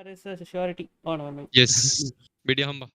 is a surety. Oh no. Yes. Media hamba.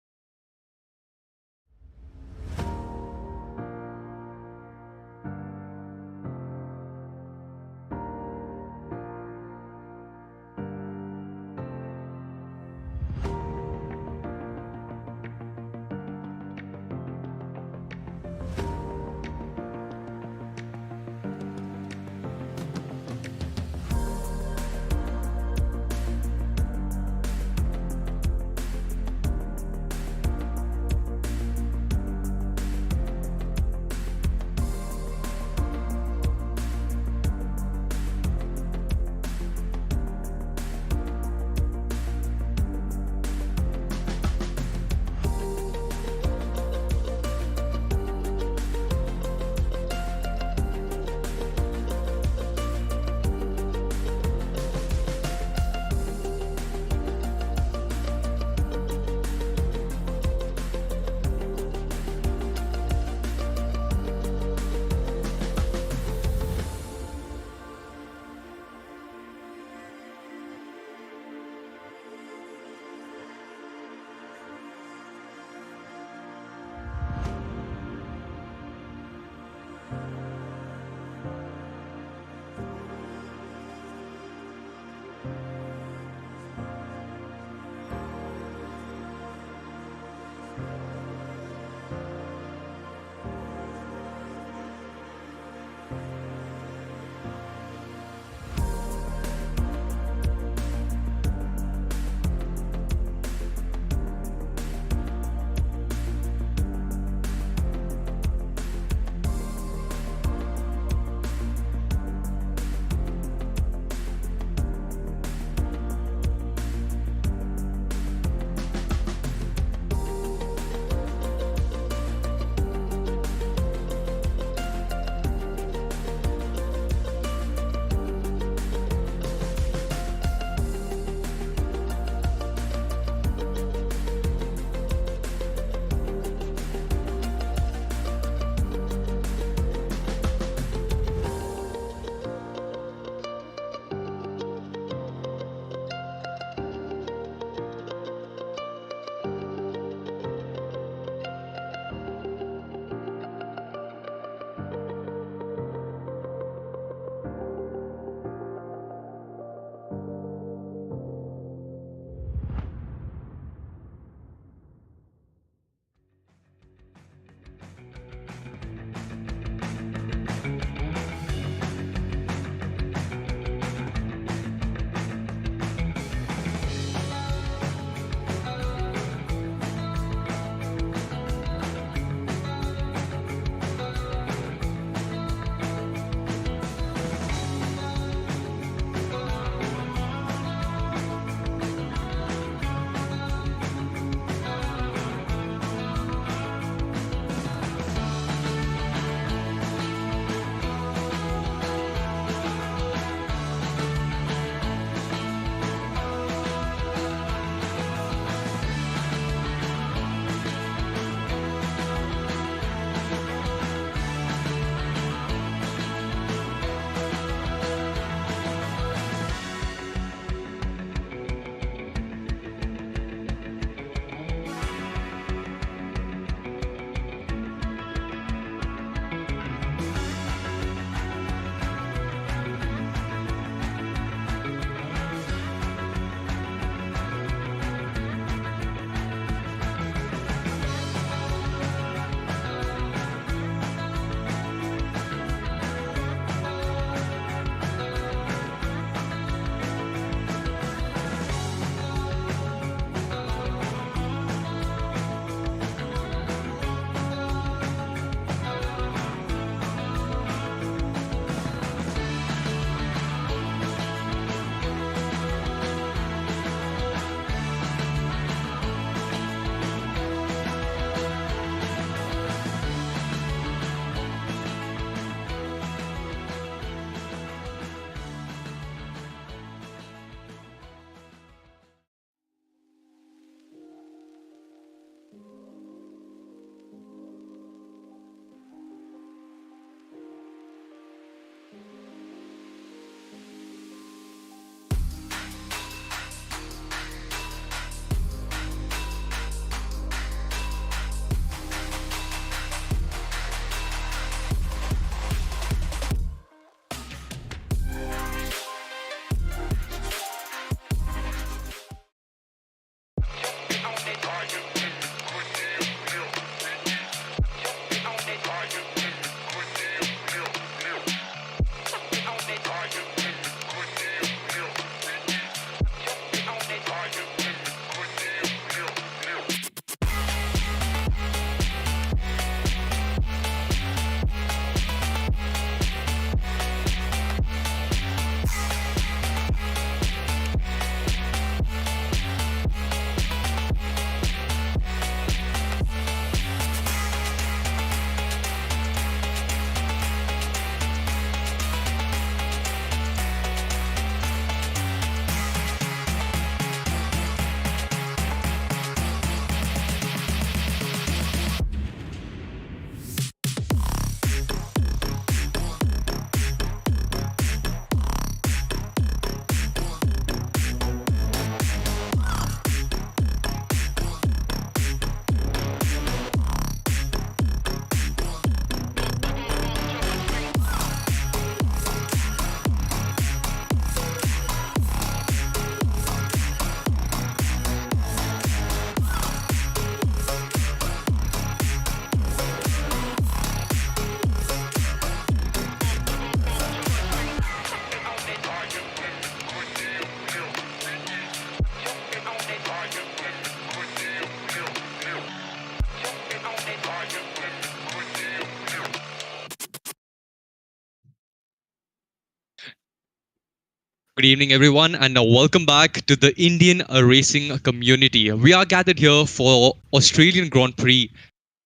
Good evening, everyone, and welcome back to the Indian racing community. We are gathered here for Australian Grand Prix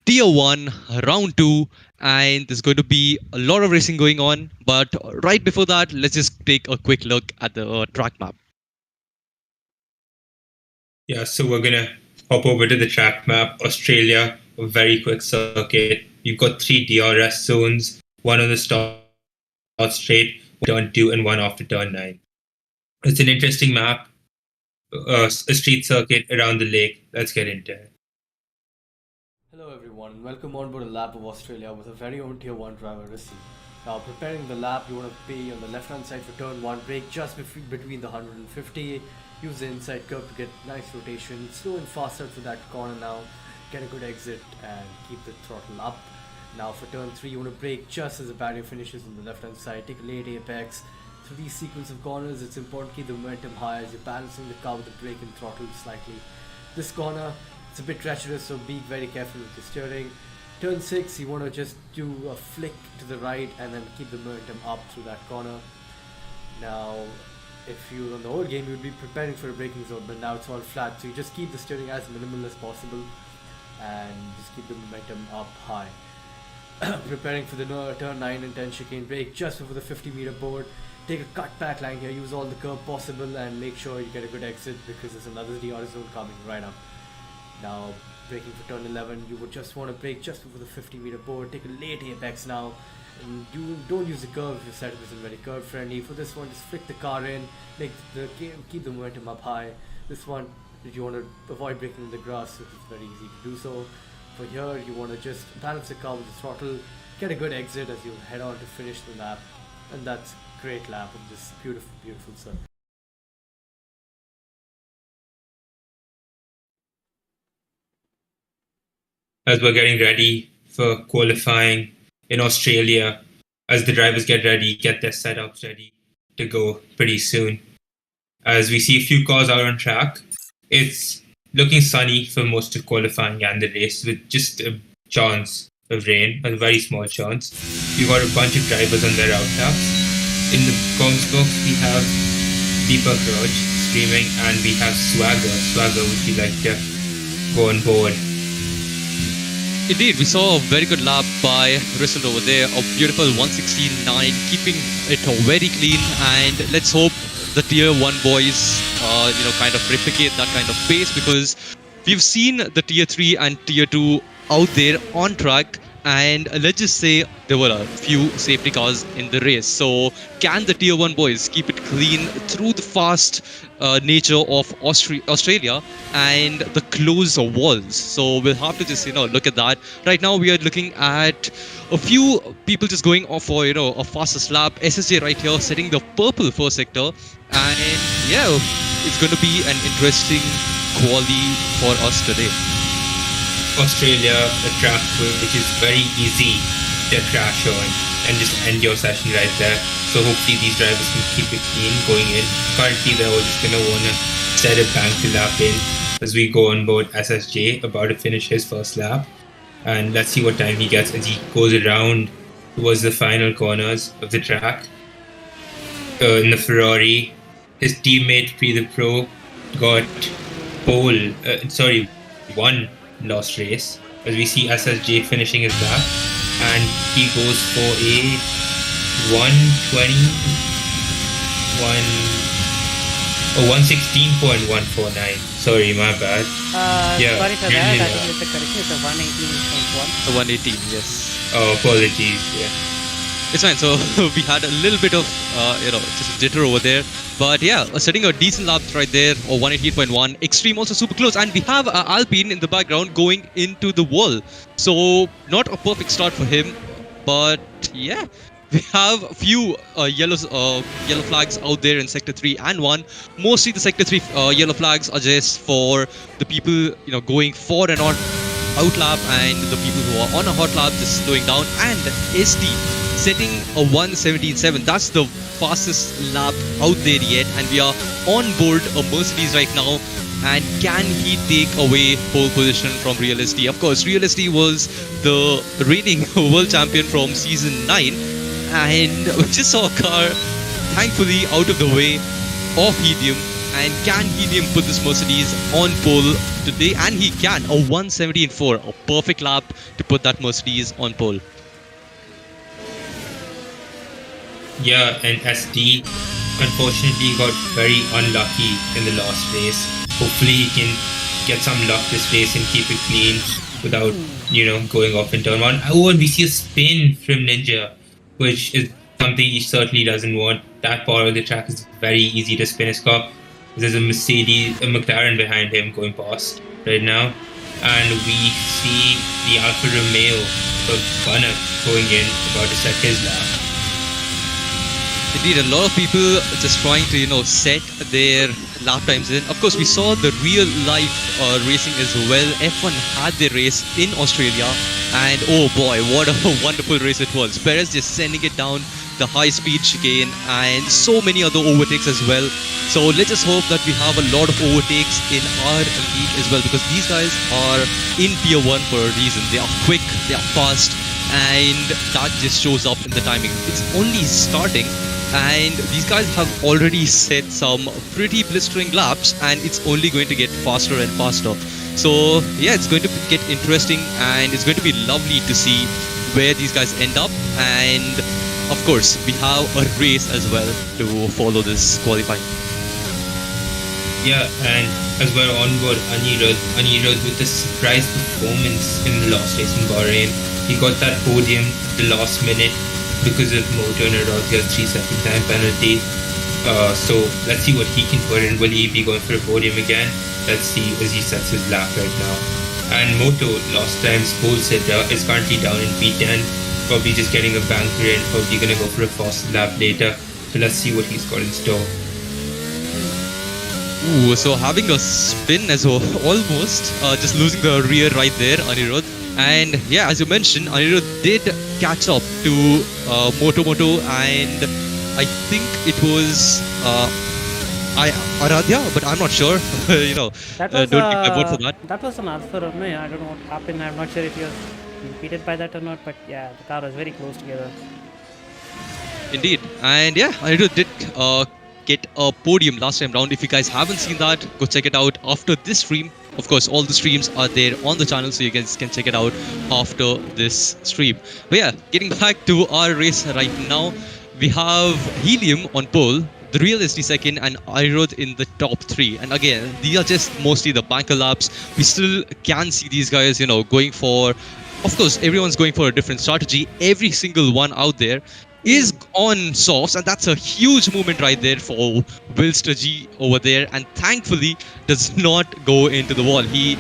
Tier-1 Round 2, and there's going to be a lot of racing going on. But right before that, let's just take a quick look at the track map. Yeah, so we're gonna hop over to the track map. Australia, a very quick circuit. You've got 3 DRS zones, one on the start straight, turn 2, and one after turn 9. It's an interesting map, a street circuit around the lake. Let's get into it. Hello everyone and welcome on board a lap of Australia with a very own Tier 1 driver, Rystle. Now preparing the lap, you want to be on the left hand side for turn 1, brake just between the 150, use the inside curve to get nice rotation, slow and fast out for that corner now, get a good exit and keep the throttle up. Now for turn 3 you want to brake just as the barrier finishes on the left hand side, take a late apex. Through these sequence of corners it's important to keep the momentum high as you're balancing the car with the brake and throttle slightly. This corner, it's a bit treacherous, so be very careful with your steering. Turn 6, you want to just do a flick to the right and then keep the momentum up through that corner. Now, if you're on the old game, you'd be preparing for a braking zone, but now it's all flat, so you just keep the steering as minimal as possible and just keep the momentum up high. Preparing for the turn 9 and 10 chicane, brake just over the 50-meter board. Take a cut back line here, use all the curve possible and make sure you get a good exit because there's another DRS zone coming right up. Now braking for turn 11, you would just want to brake just over the 50-meter board, take a late apex now, and don't use the curve if your setup isn't very curve friendly. For this one, just flick the car in, keep the momentum up high. This one, if you want to avoid braking in the grass, it's very easy to do so. For here, you want to just balance the car with the throttle, get a good exit as you head on to finish the lap, and that's great lap of this beautiful circuit. As we're getting ready for qualifying in Australia, as the drivers get ready, get their setups ready to go pretty soon. As we see a few cars out on track, it's looking sunny for most of qualifying and the race with just a chance of rain, a very small chance. We've got a bunch of drivers on their out laps. In the comms box, we have Deepakraj streaming and we have Swagger. Swagger, would you like to go on board? Indeed, we saw a very good lap by Rystle over there, a beautiful 116.9, keeping it very clean, and let's hope the Tier 1 boys, kind of replicate that kind of pace because we've seen the Tier 3 and Tier 2 out there on track. And let's just say there were a few safety cars in the race. So can the Tier 1 boys keep it clean through the fast nature of Australia and the close walls? So we'll have to just, look at that. Right now we are looking at a few people just going off for, a fastest lap. SSJ right here setting the purple first sector. And yeah, it's going to be an interesting quali for us today. Australia, a track which is very easy to crash on and just end your session right there. So hopefully these drivers can keep it clean going in. Currently they're all just going to want to set a bank to lap in as we go on board SSJ, about to finish his first lap. And let's see what time he gets as he goes around towards the final corners of the track. In the Ferrari, his teammate Pre the Pro got one lost race, as we see SSJ finishing his lap and he goes for a 116.149. Sorry, my bad. Sorry for that. I think it's the correction. It's a 118.1. A 118, yes. Oh, apologies. Yeah. It's fine. So we had a little bit of, just a jitter over there. But yeah, setting a decent lap right there, or 118.1. Extreme also super close. And we have Alpine in the background going into the wall. So not a perfect start for him. But yeah, we have a few yellow flags out there in Sector 3 and 1. Mostly the Sector 3 yellow flags are just for the people, going for and on out lap, and the people who are on a hot lap just slowing down. And ST setting a 117.7. That's the fastest lap out there yet, and we are on board a Mercedes right now. And can he take away pole position from Real-ST? Of course, Real-ST was the reigning world champion from season 9, and we just saw a car thankfully out of the way of Helium. And can Helium put this Mercedes on pole today? And he can. A 117.4, a perfect lap to put that Mercedes on pole. Yeah, and SD unfortunately got very unlucky in the last race. Hopefully he can get some luck this race and keep it clean without, going off in turn 1. Oh, and we see a spin from Ninja, which is something he certainly doesn't want. That part of the track is very easy to spin his car. There's a McLaren behind him going past right now. And we see the Alfa Romeo of Bunnock going in, about to set his lap. Indeed, a lot of people just trying to, set their lap times in. Of course, we saw the real life racing as well. F1 had their race in Australia, and oh boy, what a wonderful race it was. Perez just sending it down the high-speed chicane, and so many other overtakes as well. So let's just hope that we have a lot of overtakes in our league as well, because these guys are in Tier 1 for a reason. They are quick, they are fast, and that just shows up in the timing. It's only starting, and these guys have already set some pretty blistering laps, and it's only going to get faster and faster. So yeah, it's going to get interesting, and it's going to be lovely to see where these guys end up. And of course, we have a race as well to follow this qualifying. Yeah, and as we're on board, Anirudh with a surprise performance in the last race in Bahrain. He got that podium at the last minute because of motor and a 3-second time penalty. So let's see what he can put in. Will he be going for a podium again? Let's see as he sets his lap right now. And Moto, last time's pole sitter, is currently down in P10. Probably just getting a banker in, probably going to go for a fast lap later. So let's see what he's got in store. Ooh, so having a spin as well, almost, just losing the rear right there, Anirudh. And yeah, as you mentioned, Anirudh did catch up to Moto, and I think it was Aradhya, but I'm not sure. That was, don't take my word for that. That was an Alfa Romeo. I don't know what happened. I'm not sure if he was defeated by that or not, but yeah, the car was very close together. Indeed. And yeah, Anirudh did get a podium last time round. If you guys haven't seen that, go check it out after this stream. Of course, all the streams are there on the channel, so you guys can check it out after this stream. But yeah, getting back to our race right now, we have Helium on pole, the real SD second, and Anirudh in the top 3. And again, these are just mostly the banker laps. We still can see these guys, going for... Of course, everyone's going for a different strategy. Every single one out there is on softs, and that's a huge movement right there for Wilster G over there, and thankfully does not go into the wall. He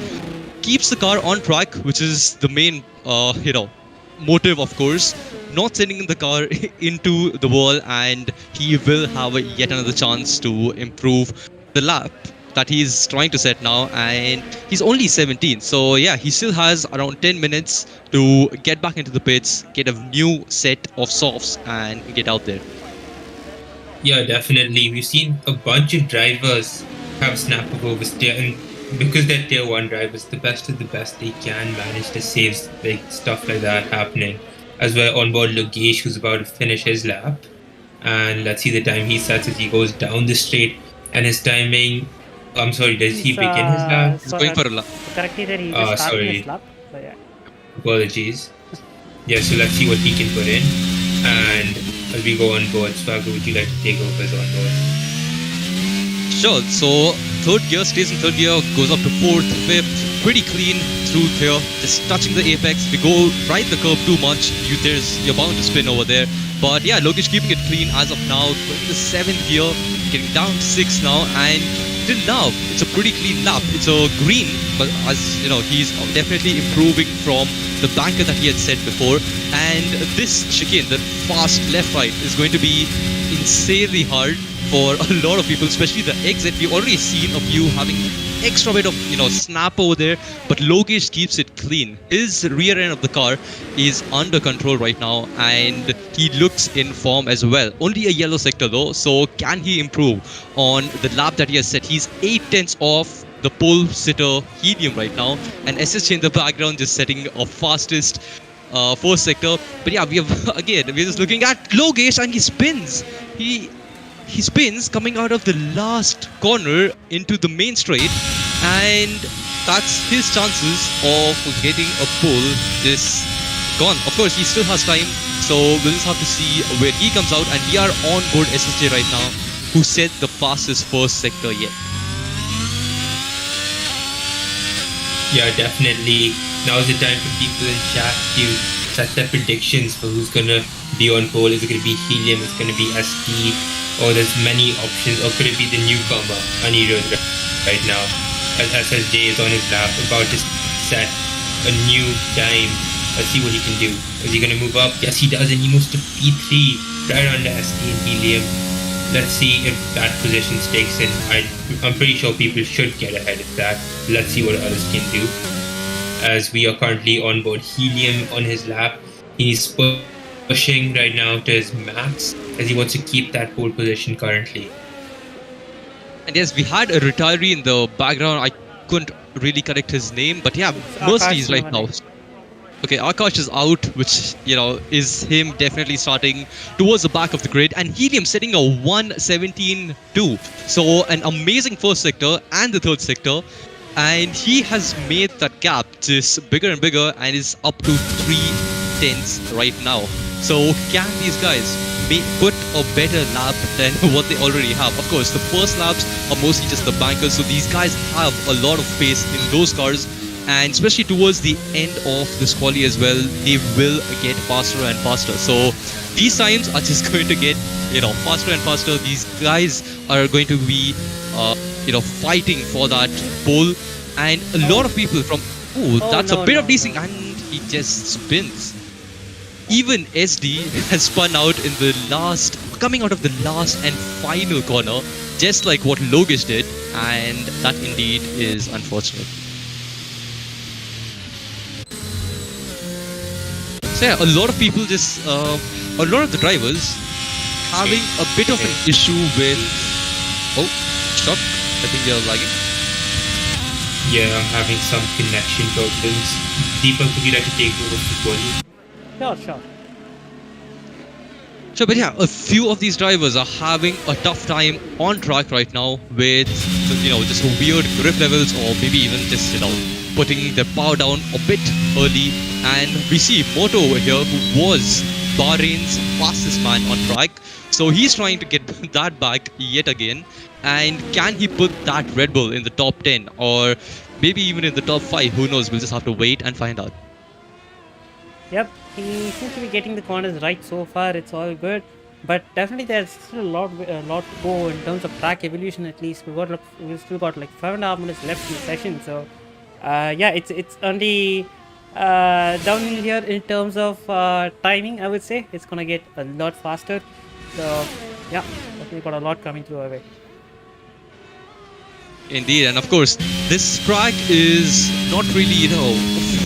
keeps the car on track, which is the main motive, of course, not sending the car into the wall, and he will have yet another chance to improve the lap that he's trying to set now. And he's only 17, so yeah, he still has around 10 minutes to get back into the pits, get a new set of softs, and get out there. Yeah, definitely. We've seen a bunch of drivers have snap of oversteer, and because they're tier 1 drivers, the best of the best, they can manage to save stuff like that happening. As we're on board Logesh, who's about to finish his lap, and let's see the time he sets as he goes down the straight, and his timing... I'm sorry, does he begin his lap? He's going for a lap. Correctly there, he just started his lap. So yeah. Apologies. Yeah, so let's see what he can put in. And as we go on board, Swagger, would you like to take over as on board? Sure, so third gear stays in third gear, goes up to fourth, fifth, pretty clean through here, just touching the apex. We go right the curve too much, you're bound to spin over there. But yeah, Logesh keeping it clean as of now, going to the 7th gear, getting down to 6 now, and till now, it's a pretty clean lap. It's a green, but as you know, he's definitely improving from the banker that he had set before. And this chicane, the fast left-right, is going to be insanely hard for a lot of people, especially the exit. We've already seen a few having extra bit of snap over there, but Logesh keeps it clean. His rear end of the car is under control right now, and he looks in form as well. Only a yellow sector though, so can he improve on the lap that he has set? He's 8/10 off the pole sitter Helium right now, and SSJ in the background just setting a fastest first sector. But yeah, we're just looking at Logesh, and he spins. he spins coming out of the last corner into the main straight, and that's his chances of getting a pole just gone. Of course, he still has time, so we'll just have to see where he comes out, and we are on board SSJ right now, who set the fastest first sector yet. Yeah, definitely. Now's the time for people in chat to set their predictions for who's gonna be on pole. Is it gonna be Helium? Is it gonna be ST? Or there's many options. Or could it be the newcomer, Anirudh, right now? As SSJ is on his lap, about to set a new time. Let's see what he can do. Is he gonna move up? Yes, he does, and he moves to P3, right under ST and Helium. Let's see if that position stakes in. I'm pretty sure people should get ahead of that. Let's see what others can do. As we are currently on board Helium on his lap. He's pushing right now to his max as he wants to keep that pole position currently. And yes, we had a retiree in the background. I couldn't really correct his name, but yeah, Mercedes right now. Okay, Akash is out, which, is him definitely starting towards the back of the grid. And Helium setting a 1:17.2. So an amazing first sector and the third sector. And he has made that gap just bigger and bigger and is up to 3/10 right now. So can these guys put a better lap than what they already have? Of course, the first laps are mostly just the bankers. So these guys have a lot of pace in those cars. And especially towards the end of this quali as well, they will get faster and faster. So these times are just going to get, faster and faster. These guys are going to be, fighting for that pole. And a lot of people from, that's a bit of DC, and he just spins. Even SD has spun out in the coming out of the last and final corner, just like what Logesh did. And that indeed is unfortunate. So yeah, a lot of people a lot of the drivers having a bit of an issue with... Oh, stop. I think they're lagging. Yeah, I'm having some connection problems. Deepak, would you like to take over for Podium? Sure. Sure, but yeah, a few of these drivers are having a tough time on track right now with, just weird grip levels, or maybe even just, putting their power down a bit early. And we see Moto over here, who was Bahrain's fastest man on track. So he's trying to get that back yet again. And can he put that Red Bull in the top 10 or maybe even in the top 5? Who knows? We'll just have to wait and find out. Yep, he seems to be getting the corners right so far. It's all good. But definitely there's still a lot to go in terms of track evolution. At least we've still got like 5.5 minutes left in the session. So it's only downhill here in terms of timing. I would say it's gonna get a lot faster. So yeah, definitely got a lot coming through our way. Indeed, and of course, this track is not really,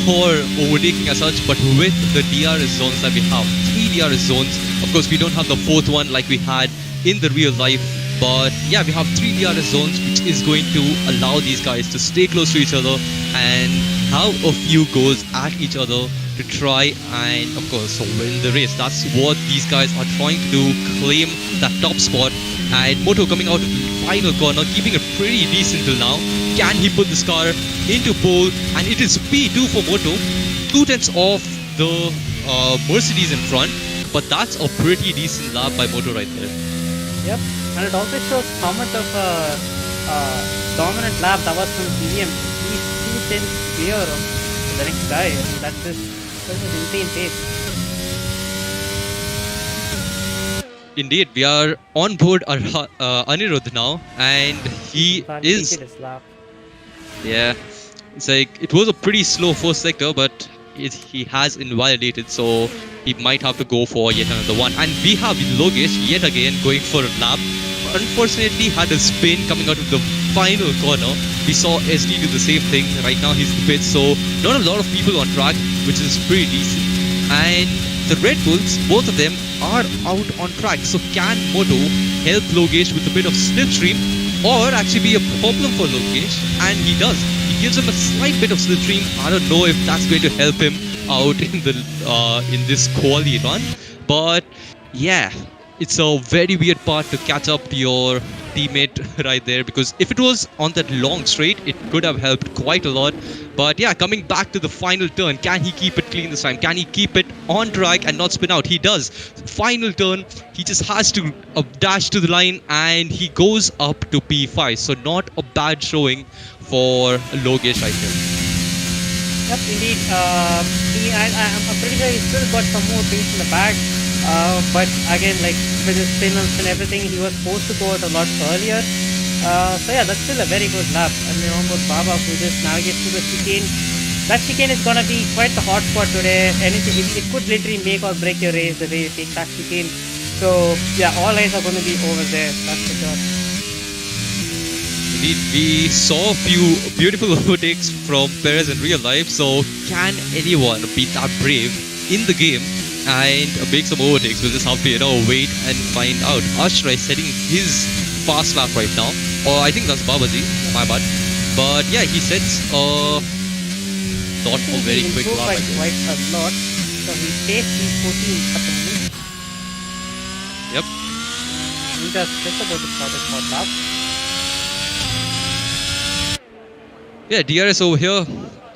for overtaking as such, but with the DRS zones that we have, 3 DRS zones. Of course, we don't have the 4th one like we had in the real life, but yeah, we have 3 DRS zones, which is going to allow these guys to stay close to each other and have a few goals at each other to try and, of course, win the race. That's what these guys are trying to do, claim that top spot. And Moto coming out of the final corner, keeping it pretty decent till now. Can he put this car into pole? And it is P2 for Moto, 2/10 off the Mercedes in front. But that's a pretty decent lap by Moto right there. Yep, and it also shows how much of a dominant lap that was from Helium. He's 2/10 clear of the next guy. I mean, that's just such an insane pace. Indeed, we are on board Anirudh now, and he is... Yeah, it's like, it was a pretty slow first sector, but he has invalidated, so he might have to go for yet another one. And we have Logesh yet again going for a lap. Unfortunately, had a spin coming out of the final corner. We saw SD do the same thing. Right now he's in the pit, so not a lot of people on track, which is pretty decent. And the Red Bulls, both of them, are out on track. So can Moto help Logesh with a bit of slipstream, or actually be a problem for Logesh? And he does. He gives him a slight bit of slipstream. I don't know if that's going to help him out in this quali run, but yeah, it's a very weird part to catch up to your teammate right there, because if it was on that long straight, it could have helped quite a lot. But yeah, coming back to the final turn, can he keep it clean this time? Can he keep it on track and not spin out? He does. Final turn, he just has to dash to the line and he goes up to P5. So not a bad showing for Logesh right here. Yep, indeed. I'm pretty sure he's still got some more things in the bag. But again, like with his spin and everything, he was supposed to go out a lot earlier. So yeah, that's still a very good lap. And you know about Baba, who just navigates through the chicane. That chicane is gonna be quite the hot spot today. Anything, it could literally make or break your race the way you take that chicane. So yeah, all eyes are gonna be over there. That's for sure. Indeed, we saw a few beautiful overtakes from Perez in real life. So can anyone be that brave in the game and make some overtakes? We'll just have to, wait and find out. Ashra is setting his fast lap right now. Or I think that's Babaji, my bad. But yeah, he sets not a very quick lap. Quite a lot. So he takes these 14 at the minute. Yep. He does just about to start his hot lap. Yeah, DRS over here.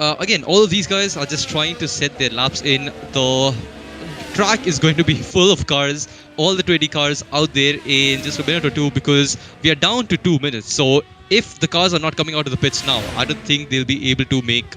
Again, all of these guys are just trying to set their laps in. The track is going to be full of cars, all the 20 cars out there in just a minute or two, because we are down to 2 minutes. So if the cars are not coming out of the pits now, I don't think they'll be able to make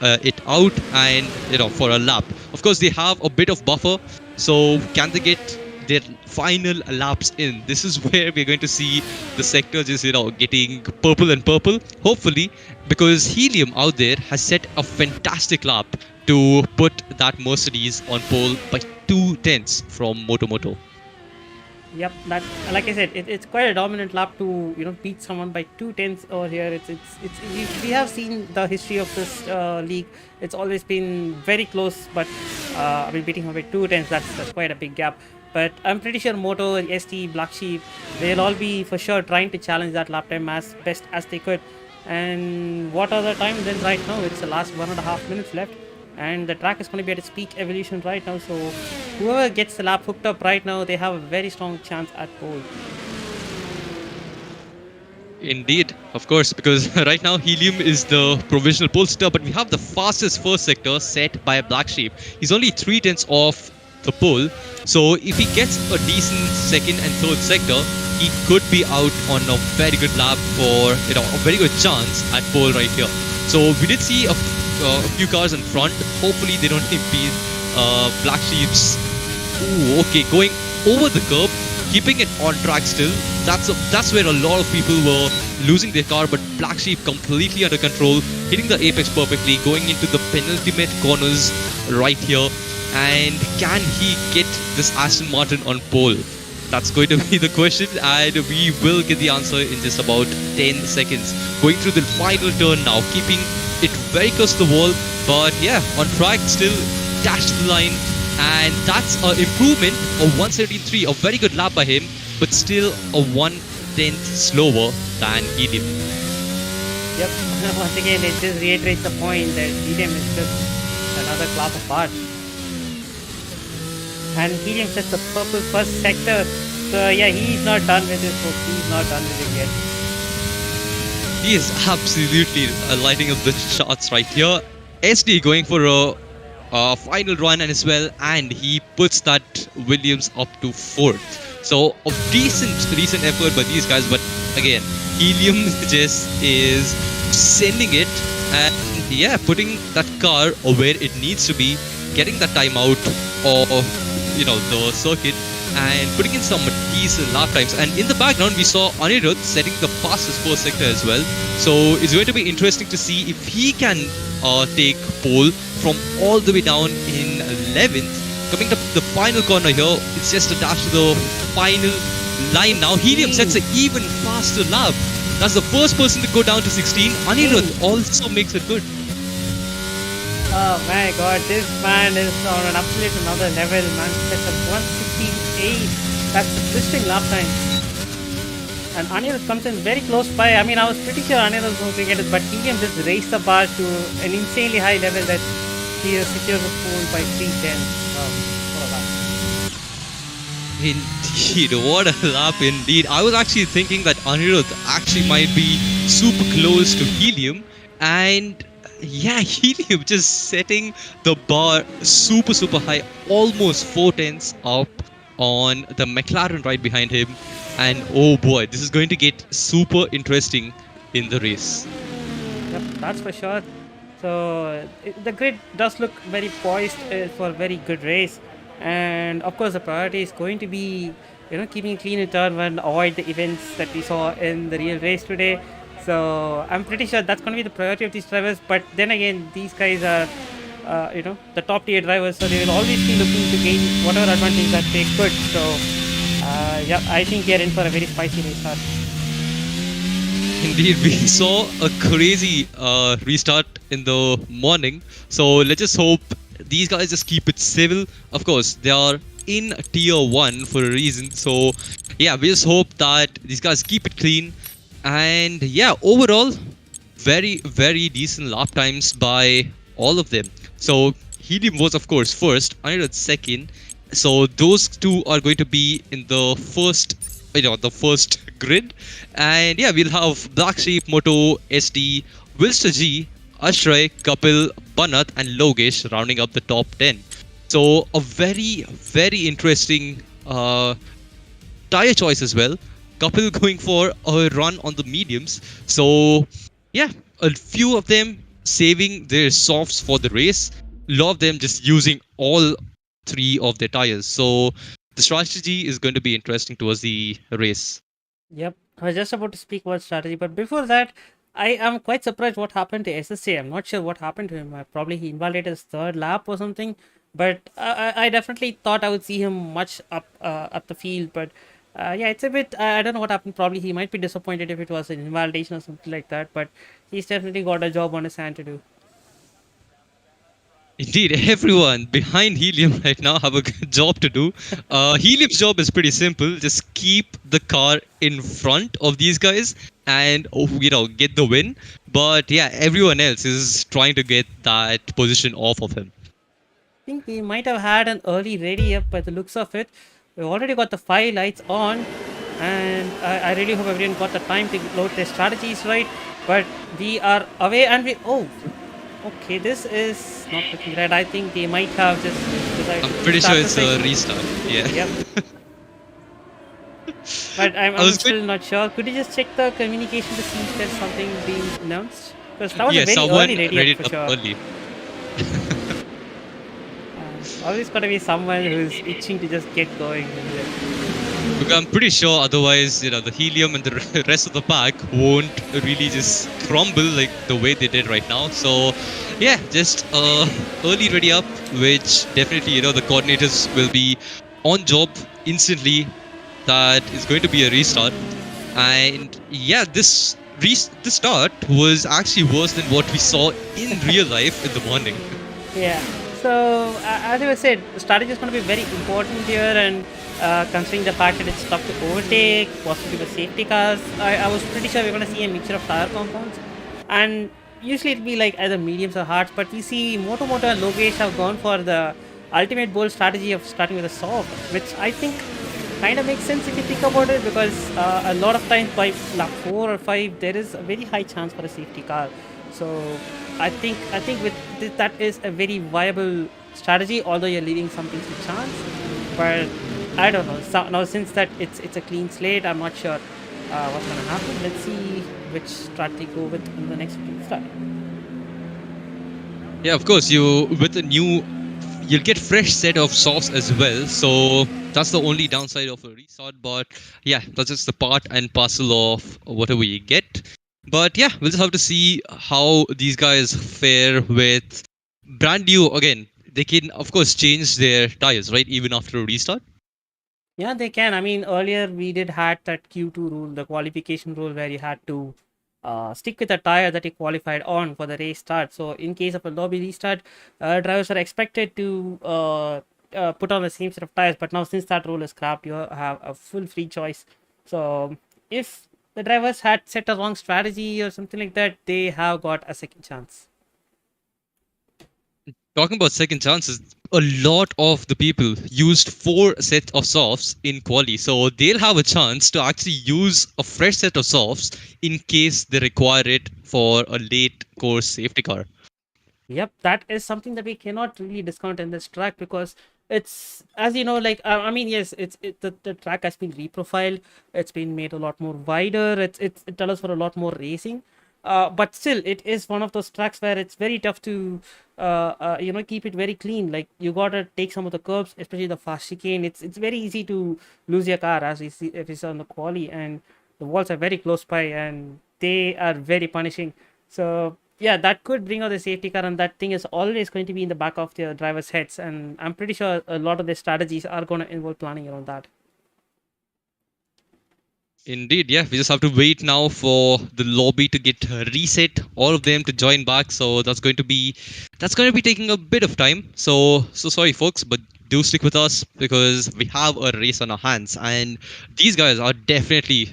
it out and for a lap. Of course, they have a bit of buffer, so can they get their final laps in? This is where we're going to see the sector just getting purple and purple, hopefully, because Helium out there has set a fantastic lap to put that Mercedes on pole by 2/10 from Moto. Yep, that, like I said, it's quite a dominant lap to beat someone by 2/10 over here. We have seen the history of this league. It's always been very close, but beating him by 2/10, that's quite a big gap. But I'm pretty sure Moto, ST, Black Sheep, they'll all be for sure trying to challenge that lap time as best as they could. And what are the time then right now? It's the last 1.5 minutes left. And the track is going to be at its peak evolution right now. So whoever gets the lap hooked up right now, they have a very strong chance at pole. Indeed, of course, because right now Helium is the provisional pole sitter, but we have the fastest first sector set by Black Sheep. He's only 3/10 off the pole. So if he gets a decent second and third sector, he could be out on a very good lap for a very good chance at pole right here. So we did see a few cars in front. Hopefully they don't impede Black Sheep's. Ooh, okay, going over the curb, keeping it on track still. That's where a lot of people were losing their car, but Black Sheep completely under control, hitting the apex perfectly, going into the penultimate corners right here. And can he get this Aston Martin on pole? That's going to be the question, and we will get the answer in just about 10 seconds. Going through the final turn now, keeping it very close to the wall, but yeah, on track still, dash to the line, and that's an improvement of 1:17.3, a very good lap by him, but still a 1/10 slower than Helium. Yep, once again, it just reiterates the point that Helium is just another class apart. And Helium sets the purple first sector. So yeah, he's not done with this, folks. He's not done with it yet. He is absolutely lighting up the shots right here. SD going for a final run and as well, and he puts that Williams up to 4th. So a decent effort by these guys, but again, Helium just is sending it and yeah, putting that car where it needs to be, getting that time out of the circuit and putting in some decent lap times. And in the background we saw Anirudh setting the fastest first sector as well, so it's going to be interesting to see if he can take pole from all the way down in 11th. Coming up to the final corner here, it's just a dash to the final line now. Helium sets an even faster lap. That's the first person to go down to 16. Anirudh also makes it good. Oh my god, this man is on an absolute another level, man. That's a 1:16.8. That's a blistering lap time. And Anirudh comes in very close by. I mean, I was pretty sure Anirudh was going to get it, but Helium just raised the bar to an insanely high level that he secures the pole by 3:10. What a lap. Indeed, what a lap indeed. I was actually thinking that Anirudh actually might be super close to Helium, and yeah, Helium just setting the bar super high, almost 4 tenths up on the McLaren right behind him. And oh boy, this is going to get super interesting in the race. Yep, that's for sure. So the grid does look very poised for a very good race, and of course the priority is going to be keeping clean in turn one, avoid the events that we saw in the real race today. So I'm pretty sure that's going to be the priority of these drivers. But then again, these guys are the top tier drivers, so they will always be looking to gain whatever advantage that they could. So yeah, I think they're in for a very spicy race start. Indeed, we saw a crazy restart in the morning. So let's just hope these guys just keep it civil. Of course, they are in tier 1 for a reason. So yeah, we just hope that these guys keep it clean. And yeah, overall, very decent lap times by all of them. So Helium was of course first, Anirudh second. So those two are going to be in the first grid. And yeah, we'll have Black Sheep, Moto, SD, Wilster G, Ashray, Kapil, Banat, and Logesh rounding up the top 10. So a very interesting tire choice as well. Kapil going for a run on the mediums. So yeah, a few of them saving their softs for the race. A lot of them just using all three of their tires. So the strategy is going to be interesting towards the race. Yep, I was just about to speak about strategy, but before that, I am quite surprised what happened to SSA. I'm not sure what happened to him. Probably he invalidated his third lap or something. But I definitely thought I would see him much up the field. But yeah, it's a bit. I don't know what happened. Probably he might be disappointed if it was an invalidation or something like that. But he's definitely got a job on his hand to do. Indeed, everyone behind Helium right now have a good job to do. Helium's job is pretty simple. Just keep the car in front of these guys and, get the win. But yeah, everyone else is trying to get that position off of him. I think we might have had an early ready up by the looks of it. We've already got the 5 lights on, and I really hope everyone got the time to load their strategies right. But we are away, and okay, this is not looking right. I think they might have just decided. I'm pretty sure it's a restart. Yeah. Yep. But I'm still not sure. Could you just check the communication to see if there's something being announced? Because that was a very someone early ready for up sure. early. Always gotta be someone who's itching to just get going. Because I'm pretty sure otherwise, the Helium and the rest of the pack won't really just crumble like the way they did right now. So yeah, just early ready up, which definitely, the coordinators will be on job instantly. That is going to be a restart. And yeah, this start was actually worse than what we saw in real life in the morning. Yeah. So as I said, the strategy is going to be very important here, and considering the fact that it's tough to overtake, possibly with safety cars, I was pretty sure we're going to see a mixture of tire compounds, and usually it'd be like either mediums or hards, but we see Moto and Logesh have gone for the ultimate bold strategy of starting with a soft, which I think kind of makes sense if you think about it, because a lot of times by lap 4 or 5 there is a very high chance for a safety car. So I think with this, that is a very viable strategy, although you're leaving some things to chance. But I don't know. So now since that it's a clean slate, I'm not sure what's gonna happen. Let's see which strategy go with in the next start. Yeah, of course, you'll get fresh set of softs as well. So that's the only downside of a restart. But yeah, that's just the part and parcel of whatever you get. But yeah, we'll just have to see how these guys fare with brand new. Again, they can of course change their tires, right? Even after a restart. Yeah, they can. I mean, earlier we did had that Q2 rule, the qualification rule, where you had to stick with the tire that you qualified on for the race start. So in case of a lobby restart, drivers are expected to put on the same set of tires. But now since that rule is scrapped, you have a full free choice. So if the drivers had set a wrong strategy or something like that, they have got a second chance. Talking about second chances, a lot of the people used 4 sets of softs in quali, so they'll have a chance to actually use a fresh set of softs in case they require it for a late course safety car. Yep, that is something that we cannot really discount in this track because it's, as you know, like I mean, yes, the track has been reprofiled. It's been made a lot more wider. It allows for a lot more racing. But still, it is one of those tracks where it's very tough to, keep it very clean. Like you gotta take some of the curbs, especially the fast chicane. It's very easy to lose your car, as we see if we saw on the quali, and the walls are very close by, and they are very punishing. So yeah, that could bring out the safety car, and that thing is always going to be in the back of the driver's heads. And I'm pretty sure a lot of the strategies are going to involve planning around that. Indeed, yeah. We just have to wait now for the lobby to get reset, all of them to join back. So that's going to be taking a bit of time. So sorry, folks, but do stick with us because we have a race on our hands, and these guys are definitely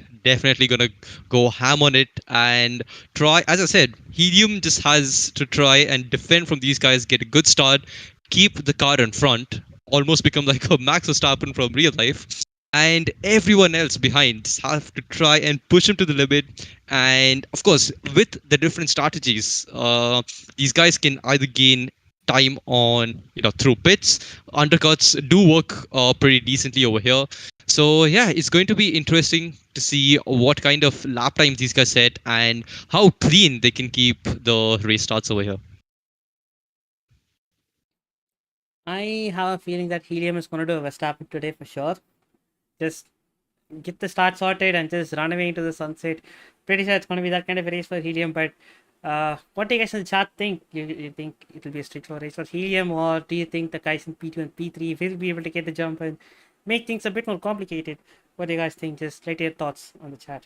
gonna go ham on it and try. As I said, Helium just has to try and defend from these guys, get a good start, keep the car in front, almost become like a Max Verstappen from real life, and everyone else behind have to try and push him to the limit. And of course, with the different strategies, these guys can either gain time on through pits. Undercuts do work pretty decently over here. So yeah, it's going to be interesting to see what kind of lap time these guys set and how clean they can keep the race starts over here. I have a feeling that Helium is going to do a Verstappen today for sure. Just get the start sorted and just run away into the sunset. Pretty sure it's going to be that kind of a race for Helium. But what do you guys in the chat think? You think it will be a straightforward race for Helium, or do you think the guys in P2 and P3 will be able to get the jump and make things a bit more complicated? What do you guys think? Just let your thoughts on the chat.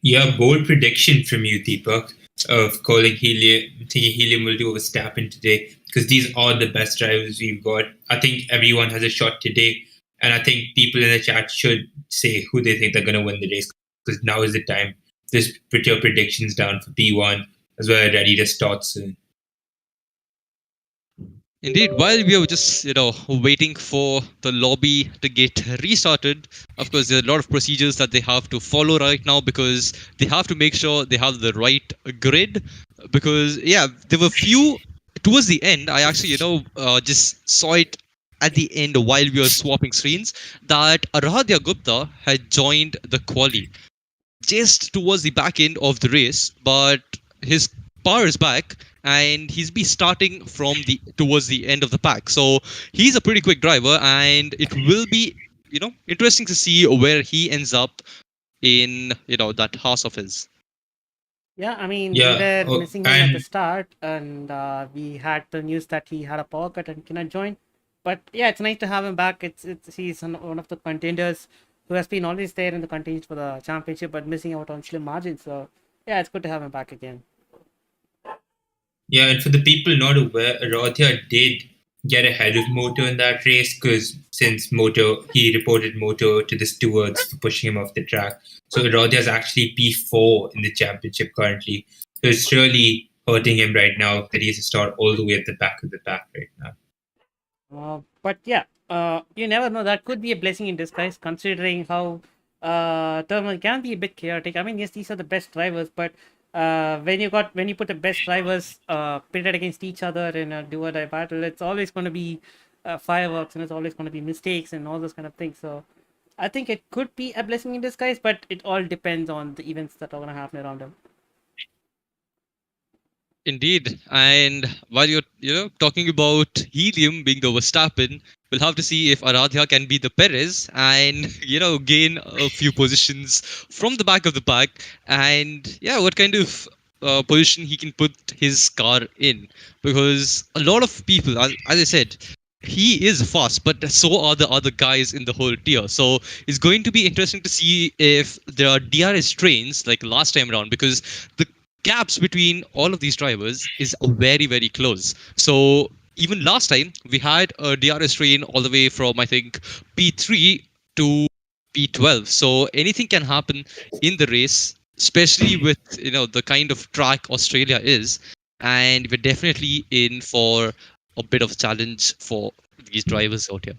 Yeah, bold prediction from you, Deepak, of calling Helium, thinking Helium will do a Verstappen today, because these are the best drivers we've got. I think everyone has a shot today, and I think people in the chat should say who they think they're going to win the race, because now is the time. Just put your predictions down for P1 as well, ready to start soon. Indeed, while we are just waiting for the lobby to get restarted, of course there are a lot of procedures that they have to follow right now, because they have to make sure they have the right grid. Because yeah, there were few towards the end. I actually just saw it at the end while we were swapping screens that Aradhya Gupta had joined the quali just towards the back end of the race, but his power is back and he's be starting from the towards the end of the pack. So he's a pretty quick driver, and it will be interesting to see where he ends up in that house of his. Yeah, I mean, Yeah, we were missing him at the start, and we had the news that he had a power cut and cannot join. But yeah, it's nice to have him back. He's one of the contenders who has been always there in the contention for the championship, but missing out on slim margins. So yeah, it's good to have him back again. Yeah, and for the people not aware, Aradhya did get ahead of Moto in that race, because since he reported Moto to the stewards for pushing him off the track. So Aradhya is actually P4 in the championship currently. So it's really hurting him right now that he has to start all the way at the back of the pack right now. But yeah, you never know. That could be a blessing in disguise, considering how Thermal can be a bit chaotic. I mean, yes, these are the best drivers, but when you put the best drivers pitted against each other in a do or die battle, it's always going to be fireworks, and it's always going to be mistakes and all those kind of things. So I think it could be a blessing in disguise, but it all depends on the events that are going to happen around him. Indeed, and while you're talking about Helium being the Verstappen, we'll have to see if Aradhya can be the Perez and gain a few positions from the back of the pack, and yeah, what kind of position he can put his car in, because a lot of people, as I said, he is fast, but so are the other guys in the whole tier. So it's going to be interesting to see if there are DRS trains like last time around, because the gaps between all of these drivers is very, very close. So even last time we had a DRS train all the way from, I think, P3 to P12. So anything can happen in the race, especially with the kind of track Australia is. and we're definitely in for a bit of challenge for these drivers out here.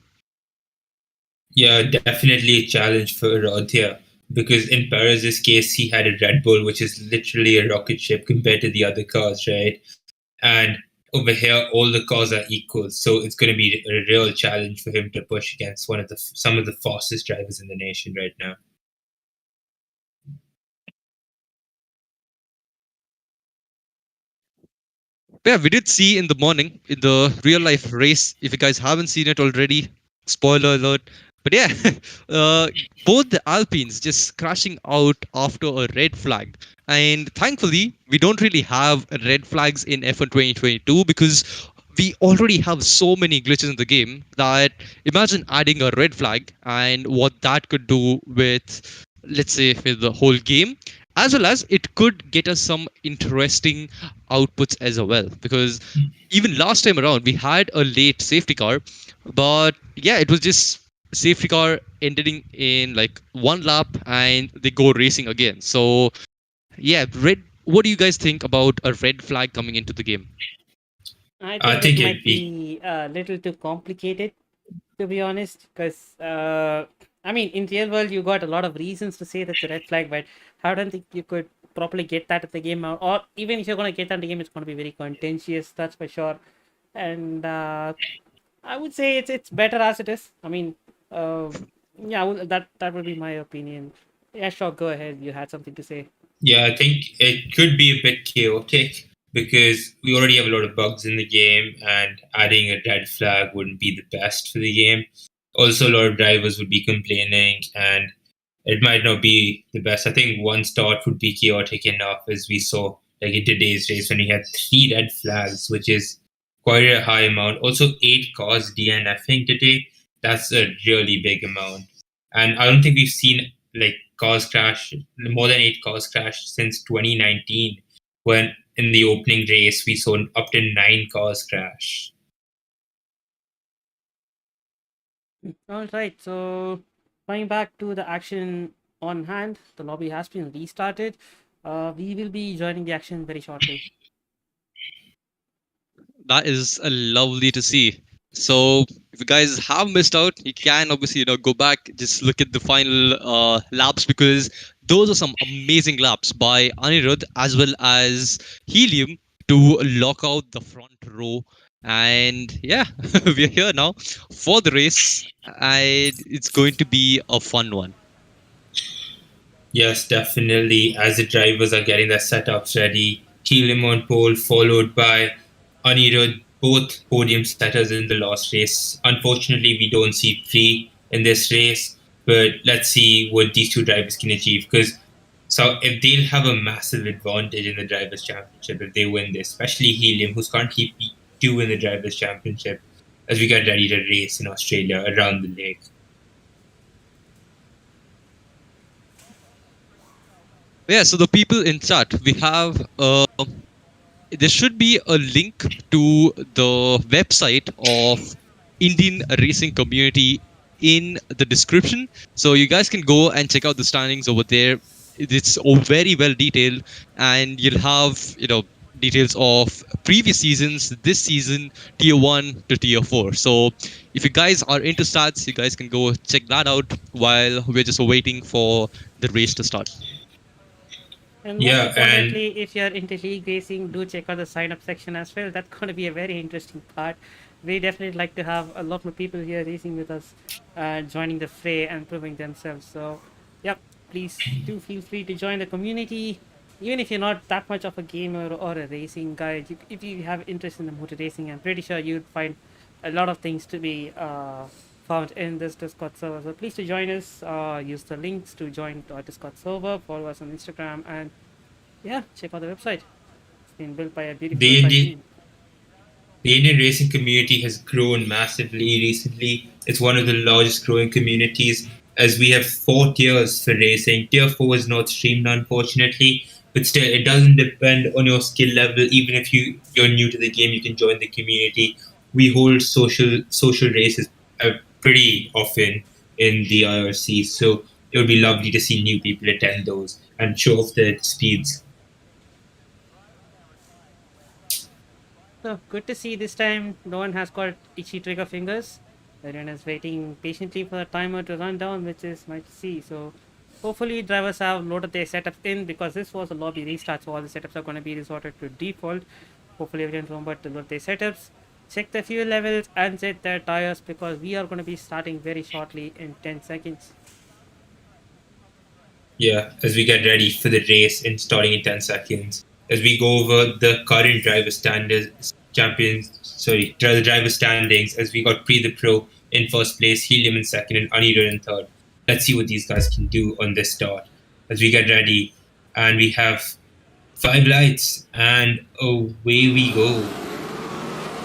Yeah, definitely a challenge for Rodya because in Perez's case, he had a Red Bull, which is literally a rocket ship compared to the other cars, right? And over here, all the cars are equal, so it's going to be a real challenge for him to push against some of the fastest drivers in the nation right now. Yeah, we did see in the morning in the real life race. If you guys haven't seen it already, spoiler alert. But yeah, uh, both the Alpines just crashing out after a red flag. And thankfully, we don't really have red flags in F1 2022 because we already have so many glitches in the game that imagine adding a red flag and what that could do with, let's say, with the whole game, as well as it could get us some interesting outputs as well. Because even last time around, we had a late safety car, but yeah, it was just safety car ending in like one lap and they go racing again. So yeah, red. What do you guys think about a red flag coming into the game? I I think it think might it'd be be a little too complicated, to be honest, because I mean, in real world, you got a lot of reasons to say that's a red flag, but I don't think you could properly get that at the game, or even if you're going to get that in the game, it's going to be very contentious, that's for sure. And I would say it's better as it is. I mean, uh, yeah, that would be my opinion. Yeah, sure, go ahead. You had something to say. Yeah, I think it could be a bit chaotic because we already have a lot of bugs in the game, and adding a red flag wouldn't be the best for the game. Also, a lot of drivers would be complaining, and it might not be the best. I think one start would be chaotic enough, as we saw like in today's race when we had 3 red flags, which is quite a high amount. Also, 8 cars DNFing today. That's a really big amount, and I don't think we've seen like cars crash more than 8 cars crash since 2019, when in the opening race we saw up to 9 cars crash. All right, so going back to the action on hand, the lobby has been restarted. We will be joining the action very shortly. That is lovely to see. So if you guys have missed out, you can obviously go back, just look at the final laps because those are some amazing laps by Anirudh as well as Helium to lock out the front row. And yeah, we're here now for the race, and it's going to be a fun one. Yes, definitely. As the drivers are getting their setups ready, Helium on pole, followed by Anirudh, both podium setters in the last race. Unfortunately, we don't see three in this race, but let's see what these two drivers can achieve. Because so if they'll have a massive advantage in the drivers' championship if they win this, especially Helium, who's currently P2 in the drivers' championship, as we get ready to race in Australia around the lake. Yeah, so the people in chat, we have there should be a link to the website of Indian racing community in the description, so you guys can go and check out the standings over there. It's very well detailed, and you'll have details of previous seasons, this season, tier 1 to tier 4. So if you guys are into stats, you guys can go check that out while we're just waiting for the race to start. And most Yeah, and importantly, if you're into league racing, do check out the sign up section as well. That's going to be a very interesting part. We definitely like to have a lot more people here racing with us, joining the fray and proving themselves. So, yep, please do feel free to join the community. Even if you're not that much of a gamer or a racing guy, if you have interest in the motor racing, I'm pretty sure you'd find a lot of things to be found in this Discord server. So please to join us. Use the links to join our Discord server. Follow us on Instagram, and yeah, check out the website. It's been built by a beautiful the website Indian team. The Indian racing community has grown massively recently. It's one of the largest growing communities as we have 4 tiers for racing. Tier 4 is not streamed, unfortunately, but still, it doesn't depend on your skill level. Even if you're new to the game, you can join the community. We hold social races pretty often in the IRC, so it would be lovely to see new people attend those and show off their speeds. So good to see this time no one has got itchy trigger fingers. Everyone is waiting patiently for the timer to run down, which is nice to see. So hopefully drivers have loaded their setups in, because this was a lobby restart, so all the setups are going to be resorted to default. Hopefully everyone remembered to load their setups, check the fuel levels and set their tires, because we are going to be starting very shortly in 10 seconds. Yeah, as we get ready for the race in starting in 10 seconds, as we go over the current driver standards, the driver standings, as we got Pre the Pro in first place, Helium in second, and Anirudh in third. Let's see what these guys can do on this start. As we get ready, and we have 5 lights, and away we go.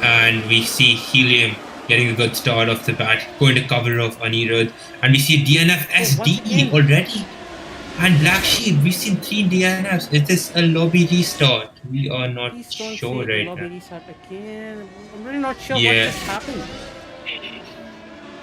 And we see Helium getting a good start off the bat, going to cover off Anirudh, and we see DNF SD already. And Black Sheep, we've seen 3 DNFs. Is this a lobby restart? We are not Please don't sure say the right lobby now. restart again. I'm really not sure what Yeah. just happened.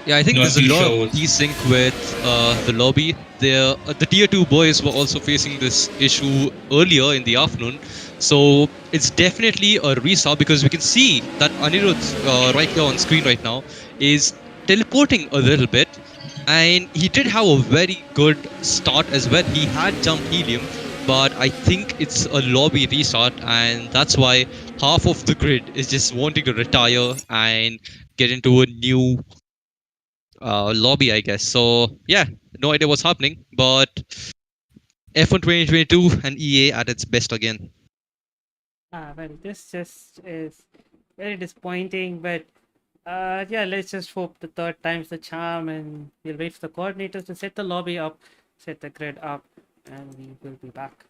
Yeah, I think Not there's a too lot sure. of desync with the lobby. The tier 2 boys were also facing this issue earlier in the afternoon. So it's definitely a restart, because we can see that Anirudh right here on screen right now is teleporting a little bit. And he did have a very good start as well. He had jumped Helium, but I think it's a lobby restart, and that's why half of the grid is just wanting to retire and get into a new lobby, I guess. So yeah, no idea what's happening, but F1 2022 and EA at its best again. Well, this just is very disappointing, but yeah, let's just hope the third time's the charm, and we'll wait for the coordinators to set the lobby up, set the grid up, and we will be back.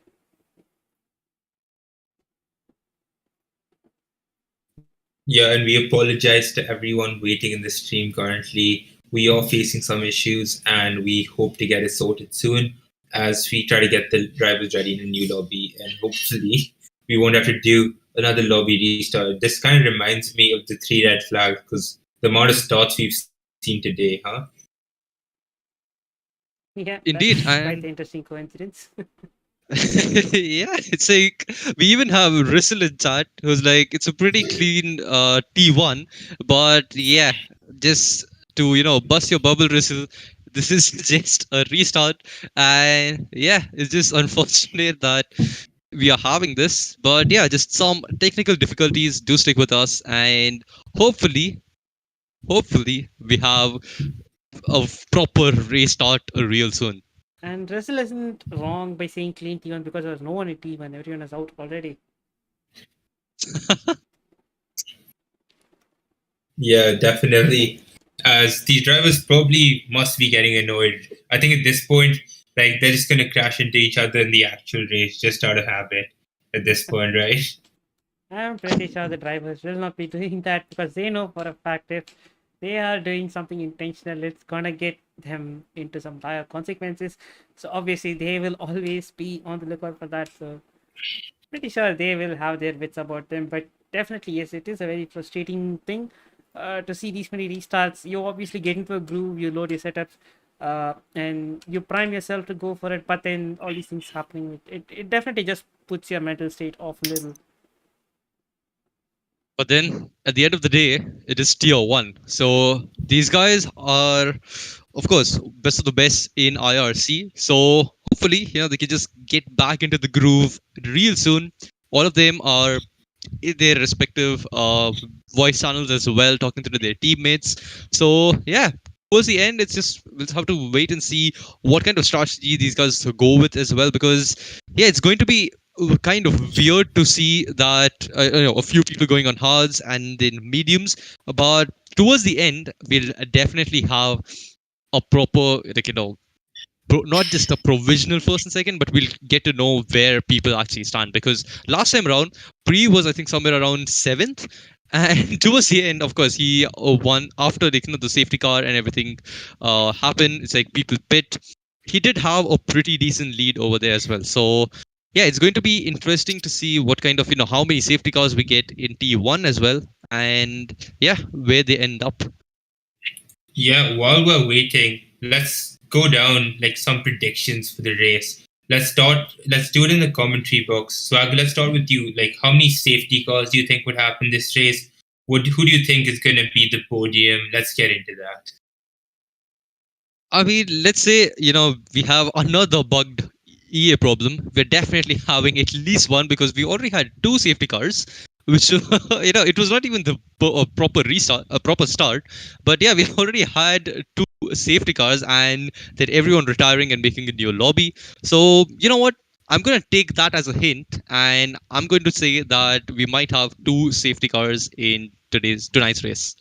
Yeah, and we apologize to everyone waiting in the stream currently. We are facing some issues, and we hope to get it sorted soon as we try to get the drivers ready in a new lobby. And hopefully, we won't have to do another lobby restart. This kind of reminds me of the 3 red flags, because the amount of starts we've seen today, huh? Yeah, Indeed, that's quite and an interesting coincidence. yeah, it's like we even have Rystle in chat who's like, it's a pretty clean T1, but yeah, just to bust your bubble, Rystle, this is just a restart, and yeah, it's just unfortunate that we are having this, but yeah, just some technical difficulties do stick with us, and hopefully we have a proper restart real soon. And Russell isn't wrong by saying clean T1, because there's no one in T1, everyone is out already. Yeah, definitely. As these drivers probably must be getting annoyed. I think at this point, like they're just gonna crash into each other in the actual race just out of habit at this point, right? I'm pretty sure the drivers will not be doing that, because they know for a fact if they are doing something intentional, it's gonna get them into some dire consequences. So obviously they will always be on the lookout for that. So pretty sure they will have their wits about them. But definitely, yes, it is a very frustrating thing to see these many restarts. You obviously get into a groove, you load your setups, and you prime yourself to go for it. But then all these things happening, it definitely just puts your mental state off a little. But then at the end of the day, it is tier 1. So these guys are, of course, best of the best in IRC. So hopefully, they can just get back into the groove real soon. All of them are in their respective voice channels as well, talking to their teammates. So yeah, towards the end, it's just we'll have to wait and see what kind of strategy these guys go with as well, because yeah, it's going to be kind of weird to see that a few people going on hards and then mediums, but towards the end, we'll definitely have a proper not just a provisional first and second, but we'll get to know where people actually stand. Because last time around, Pre was I think somewhere around 7th, and towards the end, of course, he won after the safety car and everything happened. It's like people pit. He did have a pretty decent lead over there as well. So yeah, it's going to be interesting to see what kind of how many safety cars we get in T1 as well, and yeah, where they end up. Yeah, while we're waiting, let's go down like some predictions for the race. let's do it in the commentary box. Swagger, let's start with you. Like, how many safety cars do you think would happen this race? Who do you think is going to be the podium? Let's get into that. I mean, let's say, we have another bugged EA problem. We're definitely having at least one because we already had 2 safety cars, which, it was not even the proper start. But yeah, we already had 2 safety cars and then everyone retiring and making a new lobby. So, you know what? I'm going to take that as a hint and I'm going to say that we might have 2 safety cars in tonight's race.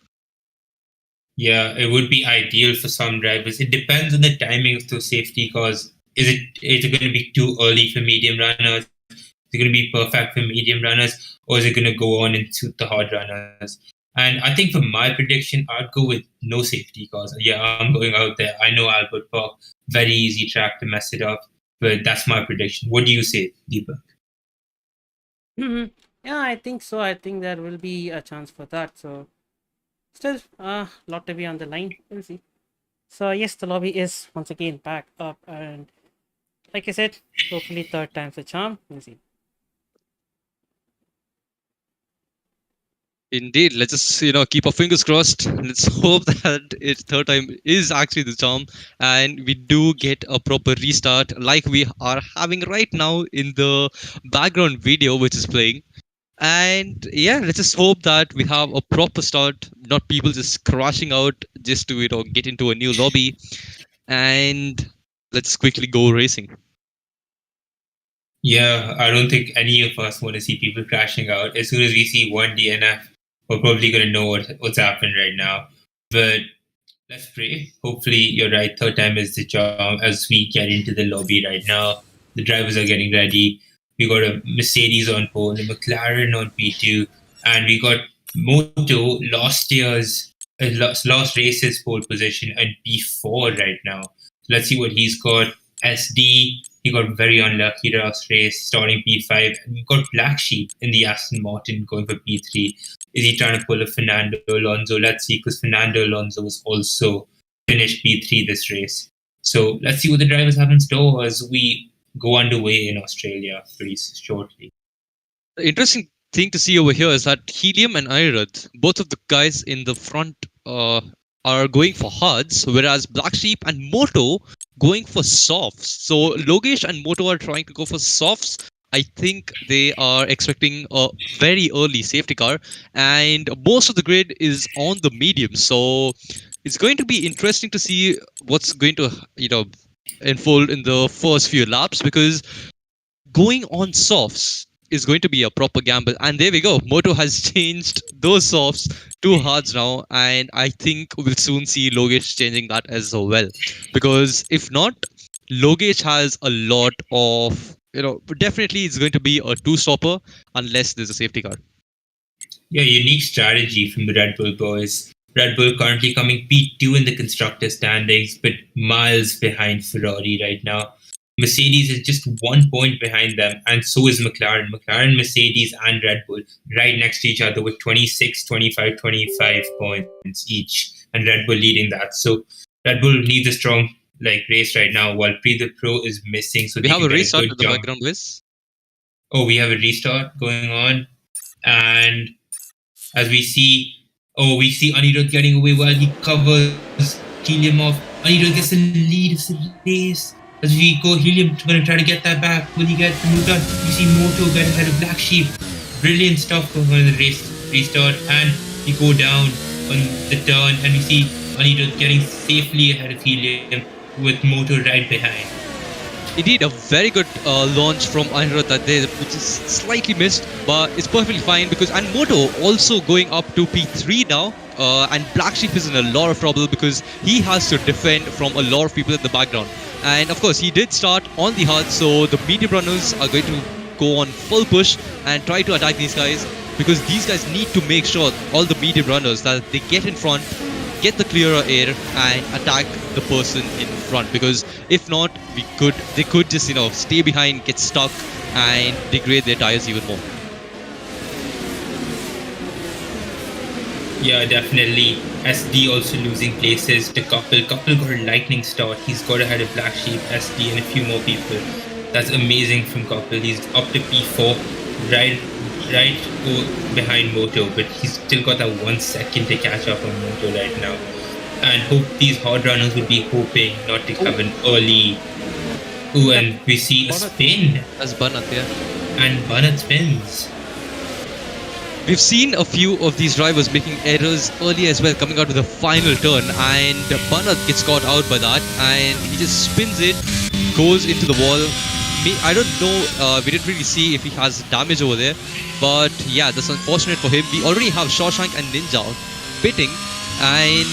Yeah, it would be ideal for some drivers. It depends on the timing of those safety cars. Is it going to be too early for medium runners? Is it going to be perfect for medium runners? Or is it going to go on and suit the hard runners? And I think for my prediction, I'd go with no safety cars. Yeah, I'm going out there. I know Albert Park, very easy track to mess it up. But that's my prediction. What do you say, Deepak? Yeah, I think so. I think there will be a chance for that. So still, lot to be on the line. We'll see. So yes, the lobby is once again back up, and like I said, hopefully third time's a charm. We'll see. Indeed, let's just keep our fingers crossed. Let's hope that third time is actually the charm, and we do get a proper restart like we are having right now in the background video which is playing. And yeah, let's just hope that we have a proper start, not people just crashing out just to get into a new lobby. And let's quickly go racing. Yeah, I don't think any of us want to see people crashing out. As soon as we see one DNF, we're probably going to know what's happened right now. But let's pray. Hopefully, you're right. Third time is the charm. As we get into the lobby right now, the drivers are getting ready. We got a Mercedes on pole, a McLaren on P2, and we got Moto last race's pole position at P4 right now. Let's see what he's got. SD, he got very unlucky last race, starting P5. And we got Black Sheep in the Aston Martin going for P3. Is he trying to pull a Fernando Alonso? Let's see, because Fernando Alonso was also finished P3 this race. So let's see what the drivers have in store as we go underway in Australia pretty shortly. The interesting thing to see over here is that Helium and Anirudh, both of the guys in the front, are going for hards, whereas Black Sheep and Moto going for softs. So Logesh and Moto are trying to go for softs. I think they are expecting a very early safety car, and most of the grid is on the medium. So it's going to be interesting to see what's going to unfold in the first few laps, because going on softs is going to be a proper gamble. And there we go. Moto has changed those softs to hards now, and I think we'll soon see Logesh changing that as well. Because if not, Logesh has a lot of, definitely it's going to be a two-stopper unless there's a safety car. Yeah, unique strategy from the Red Bull boys. Red Bull currently coming P2 in the constructor standings, but miles behind Ferrari right now. Mercedes is just 1 point behind them, and so is McLaren. McLaren, Mercedes, and Red Bull right next to each other with 26, 25, 25 points each, and Red Bull leading that. So Red Bull needs a strong race right now, while the Pro is missing. So we have a restart in the background, Wiz. Oh, we have a restart going on, and as we see Anirudh getting away while he covers Helium off. Anirudh gets the lead of the race. As we go, Helium's going to try to get that back. Will he get the move done? You see Moto get ahead of Black Sheep. Brilliant stuff going on in the race restart. And we go down on the turn, and we see Anirudh getting safely ahead of Helium with Moto right behind. Indeed, a very good launch from Anirudh that day, which is slightly missed, but it's perfectly fine because, and Moto also going up to P3 now, and Black Sheep is in a lot of trouble because he has to defend from a lot of people in the background. And of course, he did start on the hard, so the medium runners are going to go on full push and try to attack these guys, because these guys need to make sure, all the medium runners, that they get in front, get the clearer air and attack the person in front, because if not, they could just stay behind, get stuck and degrade their tires even more. Yeah, definitely. SD also losing places to Couple got a lightning start. He's got ahead of Black Sheep, SD, and a few more people. That's amazing from Koppel. He's up to P4, right behind Moto, but he's still got that 1 second to catch up on Moto right now. And hope these hard runners would be hoping not to come in early. Ooh, and we see a spin. That's Banat, yeah. And Banat spins. We've seen a few of these drivers making errors early as well, coming out to the final turn, and Banat gets caught out by that, and he just spins it, goes into the wall. I don't know, we didn't really see if he has damage over there, but yeah, that's unfortunate for him. We already have Shawshank and Ninja pitting, and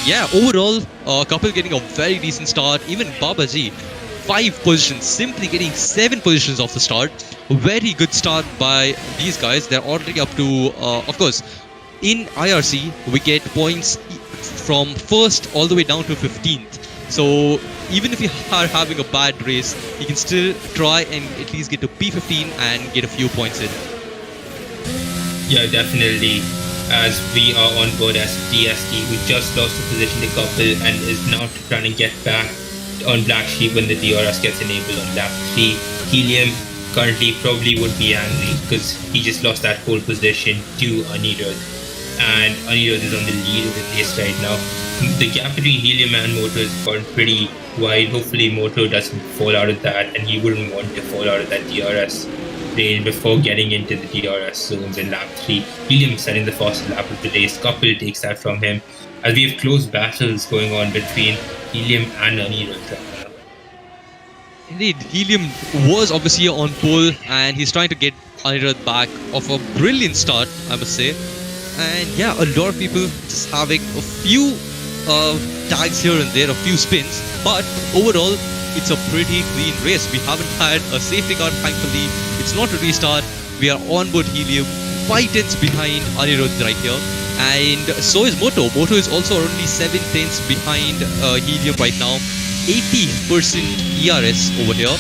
yeah, overall, Couple getting a very decent start. Even Babaji, 5 positions, simply getting 7 positions off the start. Very good start by these guys. They're already up to, of course, in IRC, we get points from 1st all the way down to 15th. So even if you are having a bad race, you can still try and at least get to P15 and get a few points in. Yeah, definitely. As we are on board as DST, we just lost the position to Couple and is now trying to get back on Black Sheep when the DRS gets enabled on lap 3. Helium currently probably would be angry because he just lost that pole position to Anirudh. And Anirudh is on the lead of the race right now. The gap between Helium and Moto has gone pretty wide. Hopefully Moto doesn't fall out of that, and he wouldn't want to fall out of that DRS lane before getting into the DRS zones in lap 3. Helium setting the fastest lap of the race. Couple takes that from him, as we have close battles going on between Helium and Anirudh right now. Indeed, Helium was obviously on pole, and he's trying to get Anirudh back off a brilliant start, I must say. And yeah, a lot of people just having a few tags here and there, a few spins, but overall it's a pretty clean race. We haven't had a safety car, thankfully. It's not a restart. We are on board Helium, 5 tenths behind Anirudh right here, and so is Moto. Moto is also only 7 tenths behind Helium right now, 80% ERS over here.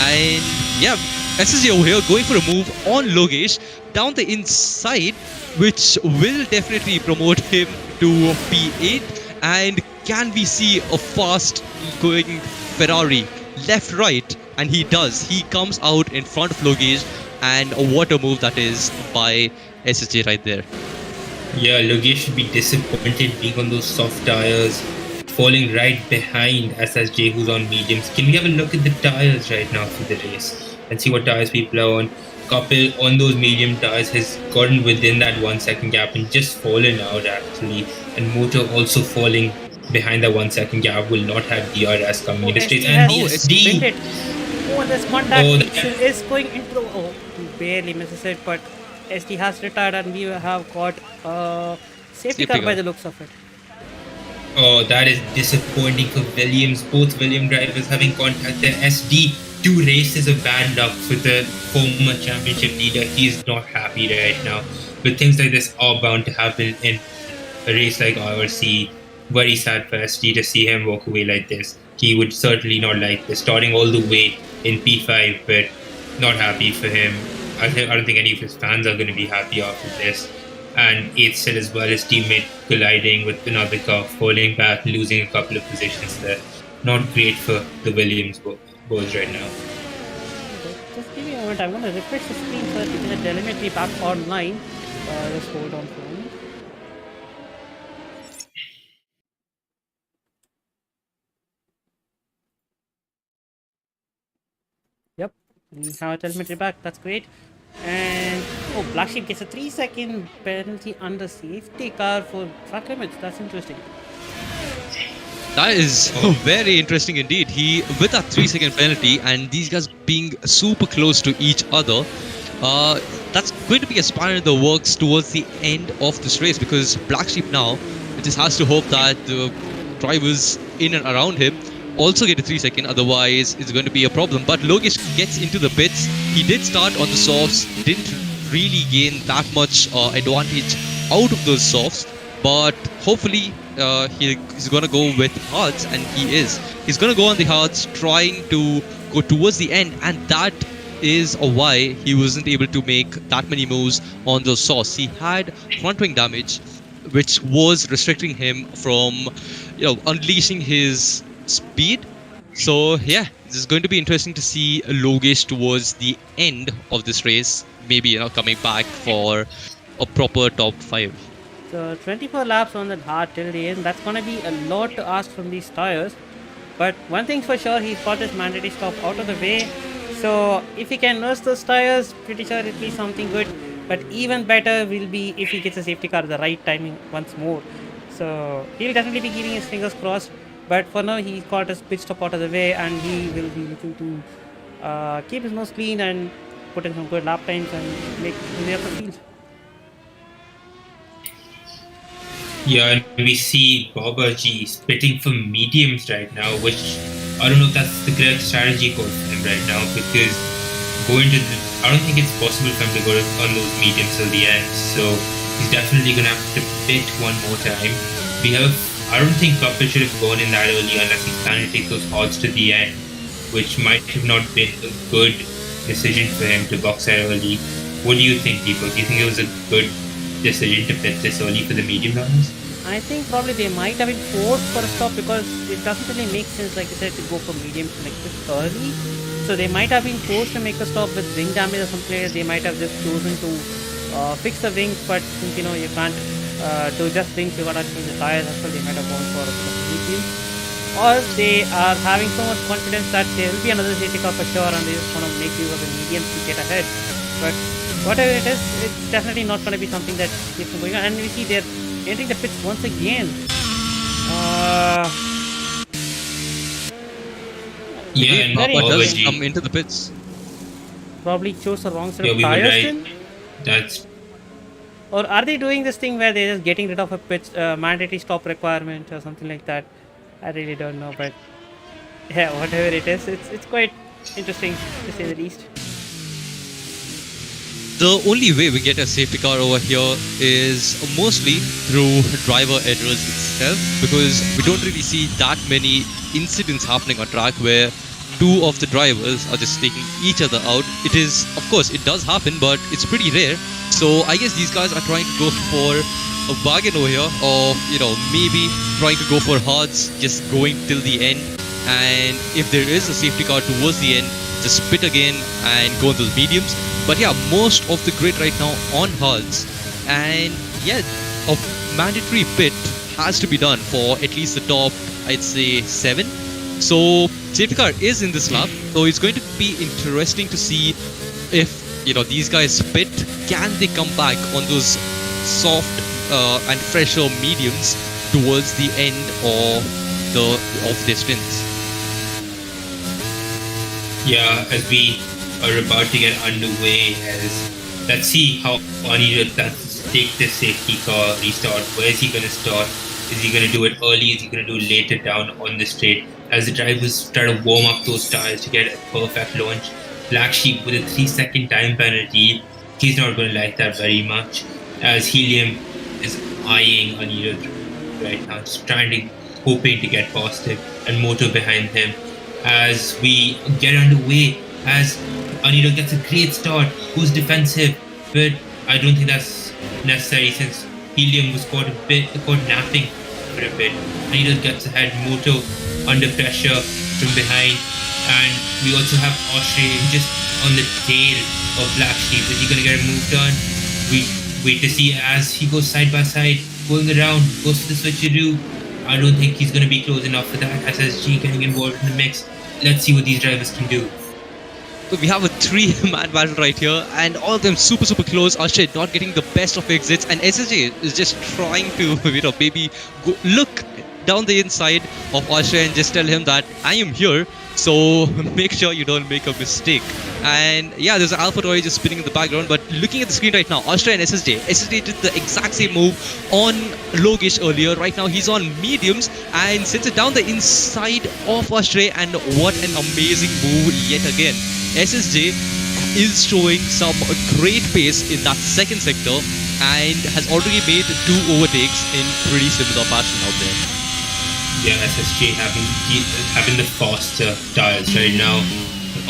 And yeah, SSJ over here going for a move on Logesh down the inside, which will definitely promote him to P8. And can we see a fast going Ferrari left right? And he does. He comes out in front of Logesh, and what a move that is by SSJ right there. Yeah, Logesh should be disappointed being on those soft tires, falling right behind SSJ who's on mediums. Can we have a look at the tires right now for the race and see what tires people are on? Couple on those medium tires has gotten within that 1 second gap and just fallen out actually. And Moto also falling behind that 1 second gap, will not have DRS coming into straight. And DSD! Oh, this contact is going into the... Oh, barely misses it, but SD has retired and we have got safety car by the looks of it. Oh, that is disappointing for Williams. Both William drivers having contact there. SD, 2 races of bad luck for the former championship leader. He is not happy right now. But things like this are bound to happen in a race like IRC. Very sad for SD to see him walk away like this. He would certainly not like this. Starting all the way in P5, but not happy for him. I don't think any of his fans are going to be happy after this. And 8th still as well, his teammate colliding with another car, falling back, losing a couple of positions there. Not great for the Williams boys right now. Just give me a moment, I'm going to refresh the screen so that we can get telemetry back online. Just hold on for a moment. Yep, we have telemetry back, that's great. And oh, Black Sheep gets a 3-second penalty under safety car for track limits. That's interesting. That is very interesting indeed. He with that 3-second penalty and these guys being super close to each other, that's going to be a spanner in the works towards the end of this race, because Black Sheep now just has to hope that the drivers in and around him also get a 3-second, otherwise it's going to be a problem. But Logesh gets into the pits. He did start on the softs, didn't really gain that much advantage out of those softs, but hopefully he's going to go with hards, and he is. He's going to go on the hards, trying to go towards the end, and that is why he wasn't able to make that many moves on those softs. He had front wing damage, which was restricting him from unleashing his speed. So yeah, this is going to be interesting to see Logesh towards the end of this race. Maybe coming back for a proper top 5. So 24 laps on that hard till the end. That's gonna be a lot to ask from these tires. But one thing's for sure, he's got his mandatory stop out of the way. So if he can nurse those tires, pretty sure it'll be something good. But even better will be if he gets a safety car at the right timing once more. So he'll definitely be keeping his fingers crossed. But for now, he's got his pit stop out of the way, and he will be looking to keep his nose clean and put in some good lap times and make the upper field. Yeah, and we see Baba G spitting for mediums right now, which I don't know if that's the correct strategy call for him right now, because I don't think it's possible for him to go on those mediums till the end. So he's definitely gonna have to pit one more time. I don't think Papa should have gone in that early unless he's planning to take those odds to the end, which might have not been a good decision for him to box out early. What do you think, people? Do you think it was a good decision to pit this early for the medium runners? I think probably they might have been forced for a stop because it doesn't really make sense, like you said, to go for mediums like this early. So they might have been forced to make a stop with wing damage or something. They might have just chosen to fix the wings, but since you can't do just wings, you gotta change the tires as well. They might have gone for a medium, or they are having so much confidence that there will be another safety car for sure, and they just want to make use of the mediums to get ahead. But whatever it is, it's definitely not going to be something that keeps them going on. And we see they're entering the pits once again. Yeah, and Papa Baba does G. come into the pits. Probably chose the wrong set Yeah, of we were tires right. then? That's Or are they doing this thing where they're just getting rid of a pit mandatory stop requirement or something like that? I really don't know, but yeah, whatever it is, it's quite interesting to say the least. The only way we get a safety car over here is mostly through driver errors itself, because we don't really see that many incidents happening on track where two of the drivers are just taking each other out. It is, of course, it does happen, but it's pretty rare. So I guess these guys are trying to go for a bargain over here, or maybe trying to go for hards, just going till the end. And if there is a safety car towards the end, just spit again and go on those mediums. But yeah, most of the grid right now on hards, and yeah, a mandatory pit has to be done for at least the top, I'd say 7. So safety car is in this lap, so it's going to be interesting to see if these guys pit. Can they come back on those soft and fresher mediums towards the end of their stints? Yeah, as we are about to get underway, let's see how Anirudh does take this safety car restart. Where is he going to start? Is he going to do it early? Is he going to do it later down on the straight? As the drivers try to warm up those tires to get a perfect launch, Black Sheep with a 3-second time penalty, he's not going to like that very much. As Helium is eyeing Anirudh right now, just hoping to get past him, and Moto behind him. As we get underway, as Anirudh gets a great start, goes defensive, but I don't think that's necessary since Helium was caught napping for a bit. Anirudh gets ahead, Moto under pressure from behind, and we also have Oshrey just on the tail of Black Sheep. Is he going to get a move done? We wait to see as he goes side by side, going around, goes to the switcheroo. I don't think he's going to be close enough for that. SSG getting involved in the mix. Let's see what these drivers can do. So we have a 3-man battle right here, and all of them super close. Ashray not getting the best of exits, and SSJ is just trying to maybe look down the inside of Ashray and just tell him that I am here, so make sure you don't make a mistake. And yeah, there's an AlphaTauri just spinning in the background, but looking at the screen right now, Ashray and SSJ did the exact same move on Logesh earlier. Right now he's on mediums and sends it down the inside of Ashray, and what an amazing move yet again. SSJ is showing some great pace in that second sector and has already made 2 overtakes in pretty similar fashion out there. Yeah, SSJ having the faster tires right now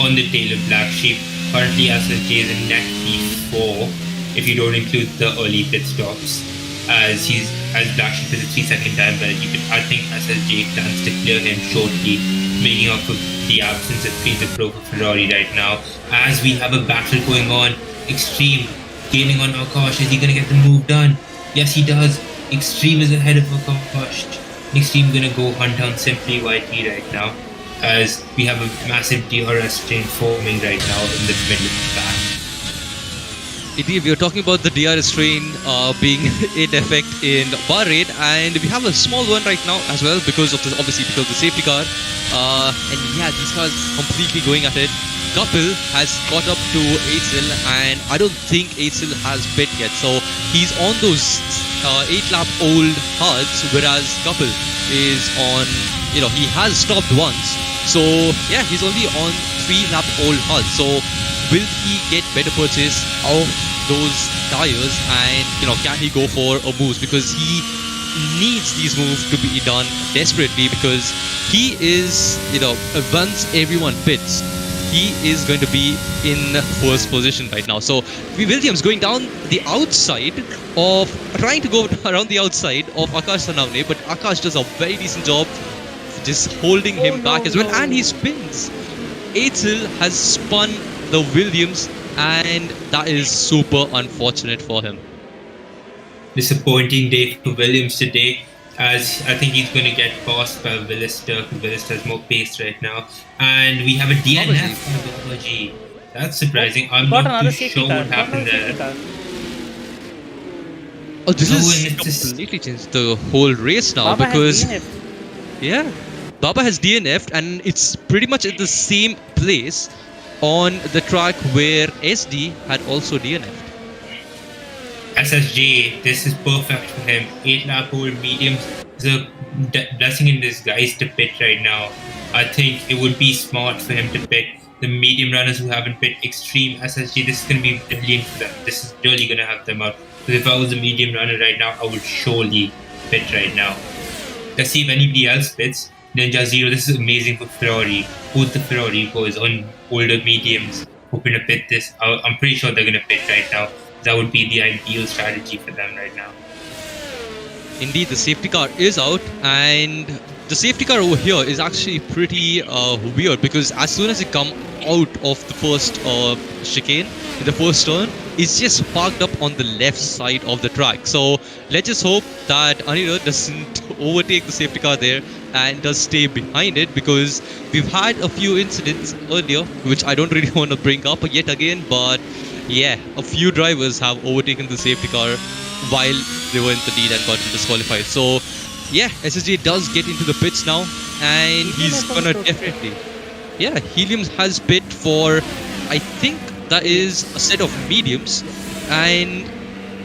on the tail of Black Sheep. Currently SSJ is in net P4 if you don't include the early pit stops, as he's as Black Sheep is a 3-second time penalty, but I think SSJ plans to clear him shortly, making up for the absence of Freezer Pro for Ferrari right now. As we have a battle going on, Extreme gaining on Akash. Is he going to get the move done? Yes, he does. Extreme is ahead of Akash. Extreme going to go hunt down Simply YT right now, as we have a massive DRS train forming right now in the middle of the pack. Indeed, we are talking about the DRS train being in effect in Bahrain, and we have a small one right now as well because of the safety car. And yeah, these cars completely going at it. Kapil has caught up to Aitzel, and I don't think Aitzel has bit yet. So he's on those 8-lap old hards, whereas Kapil is on, he has stopped once. So yeah, he's only on 3-lap old hards. So will he get better purchase of those tires, and can he go for a boost, because he needs these moves to be done desperately, because he is once everyone pits, he is going to be in first position right now. So Williams going down the outside of trying to go around the outside of Akash Sanavne, but Akash does a very decent job just holding him back as well, and he spins. Aitzel has spun the Williams, and that is super unfortunate for him. Disappointing day for Williams today, as I think he's going to get passed by Willister. Willister has more pace right now, and we have a DNF from Babaji. That's surprising. I'm not too sure what happened there. Oh, this is completely changed the whole race now, Baba because has Baba has DNF'd, and it's pretty much at the same place on the track where SD had also DNF'd. SSJ, this is perfect for him. 8-lap old mediums is a blessing in disguise to pit right now. I think it would be smart for him to pit the medium runners who haven't pit. Extreme SSJ, this is going to be brilliant for them. This is really going to help them out. Because if I was a medium runner right now, I would surely pit right now. Let's see if anybody else pits. Ninja Zero, this is amazing for Ferrari. Both the Ferrari boys on older mediums hoping to pit this. I'm pretty sure they're going to pit right now. That would be the ideal strategy for them right now. Indeed, the safety car is out, and the safety car over here is actually pretty weird, because as soon as it come out of the first chicane in the first turn, it's just parked up on the left side of the track. So let's just hope that Anirudh doesn't overtake the safety car there and does stay behind it, because we've had a few incidents earlier which I don't really want to bring up yet again, but yeah, a few drivers have overtaken the safety car while they were in the lead and got disqualified. So yeah, SSJ does get into the pits now, and he's gonna definitely, Helium has pit for, I think that is a set of mediums, and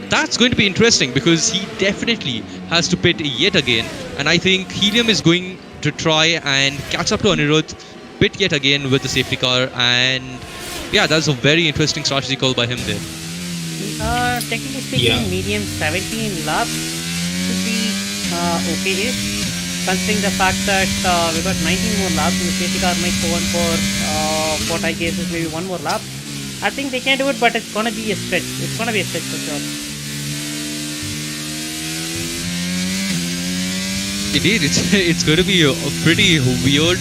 that's going to be interesting because he definitely has to pit yet again, and I think Helium is going to try and catch up to Anirudh, pit yet again with the safety car, and yeah, that's a very interesting strategy call by him there. Technically speaking, medium 17 laps should be okay-ish, considering the fact that we got 19 more laps and the safety car might go on for I guess maybe one more lap. I think they can do it, but it's gonna be a stretch. It's gonna be a stretch for sure. Indeed, it's going to be a pretty weird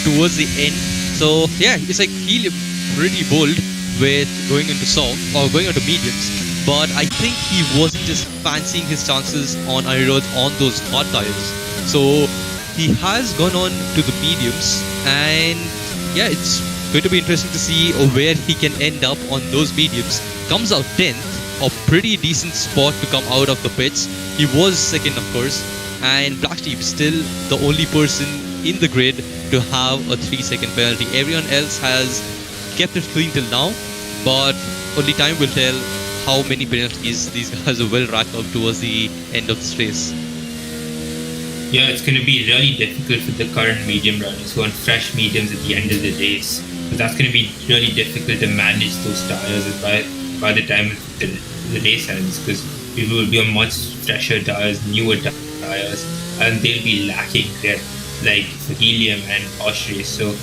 towards the end. So yeah, it's like Helium pretty bold with going into soft or going into mediums, but I think he wasn't just fancying his chances on Anirudh on those hard tires. So he has gone on to the mediums, and yeah, it's going to be interesting to see where he can end up on those mediums. Comes out 10th, a pretty decent spot to come out of the pits. He was second, of course, and Black Sheep still the only person in the grid to have a 3-second penalty. Everyone else has kept it clean till now, but only time will tell how many penalties these guys will rack up towards the end of this race. Yeah, it's going to be really difficult for the current medium runners who are on fresh mediums at the end of the race. But that's going to be really difficult to manage those tires by the time the race ends, because people will be on much fresher tires, newer tires, and they'll be lacking grip, like for Helium and Oshrey. So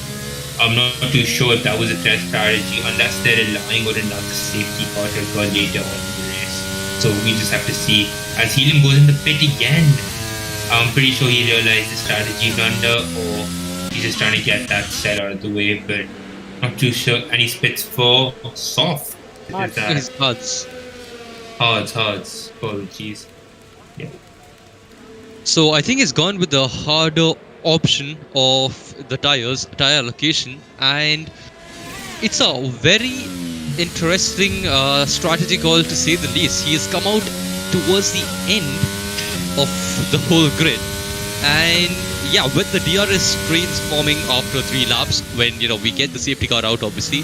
I'm not too sure if that was a test strategy, unless they're relying on another safety car to go later on in the race. So we just have to see. As Helium goes in the pit again, I'm pretty sure he realized the strategy blunder, or he's just trying to get that set out of the way, but not too sure. And he spits for soft. Hards. His cards. Hards. Apologies. Yeah. So I think he's gone with the harder option of the tire allocation, and it's a very interesting strategy call to say the least. He has come out towards the end of the whole grid, and yeah, with the DRS trains forming after 3 laps, when we get the safety car out, obviously,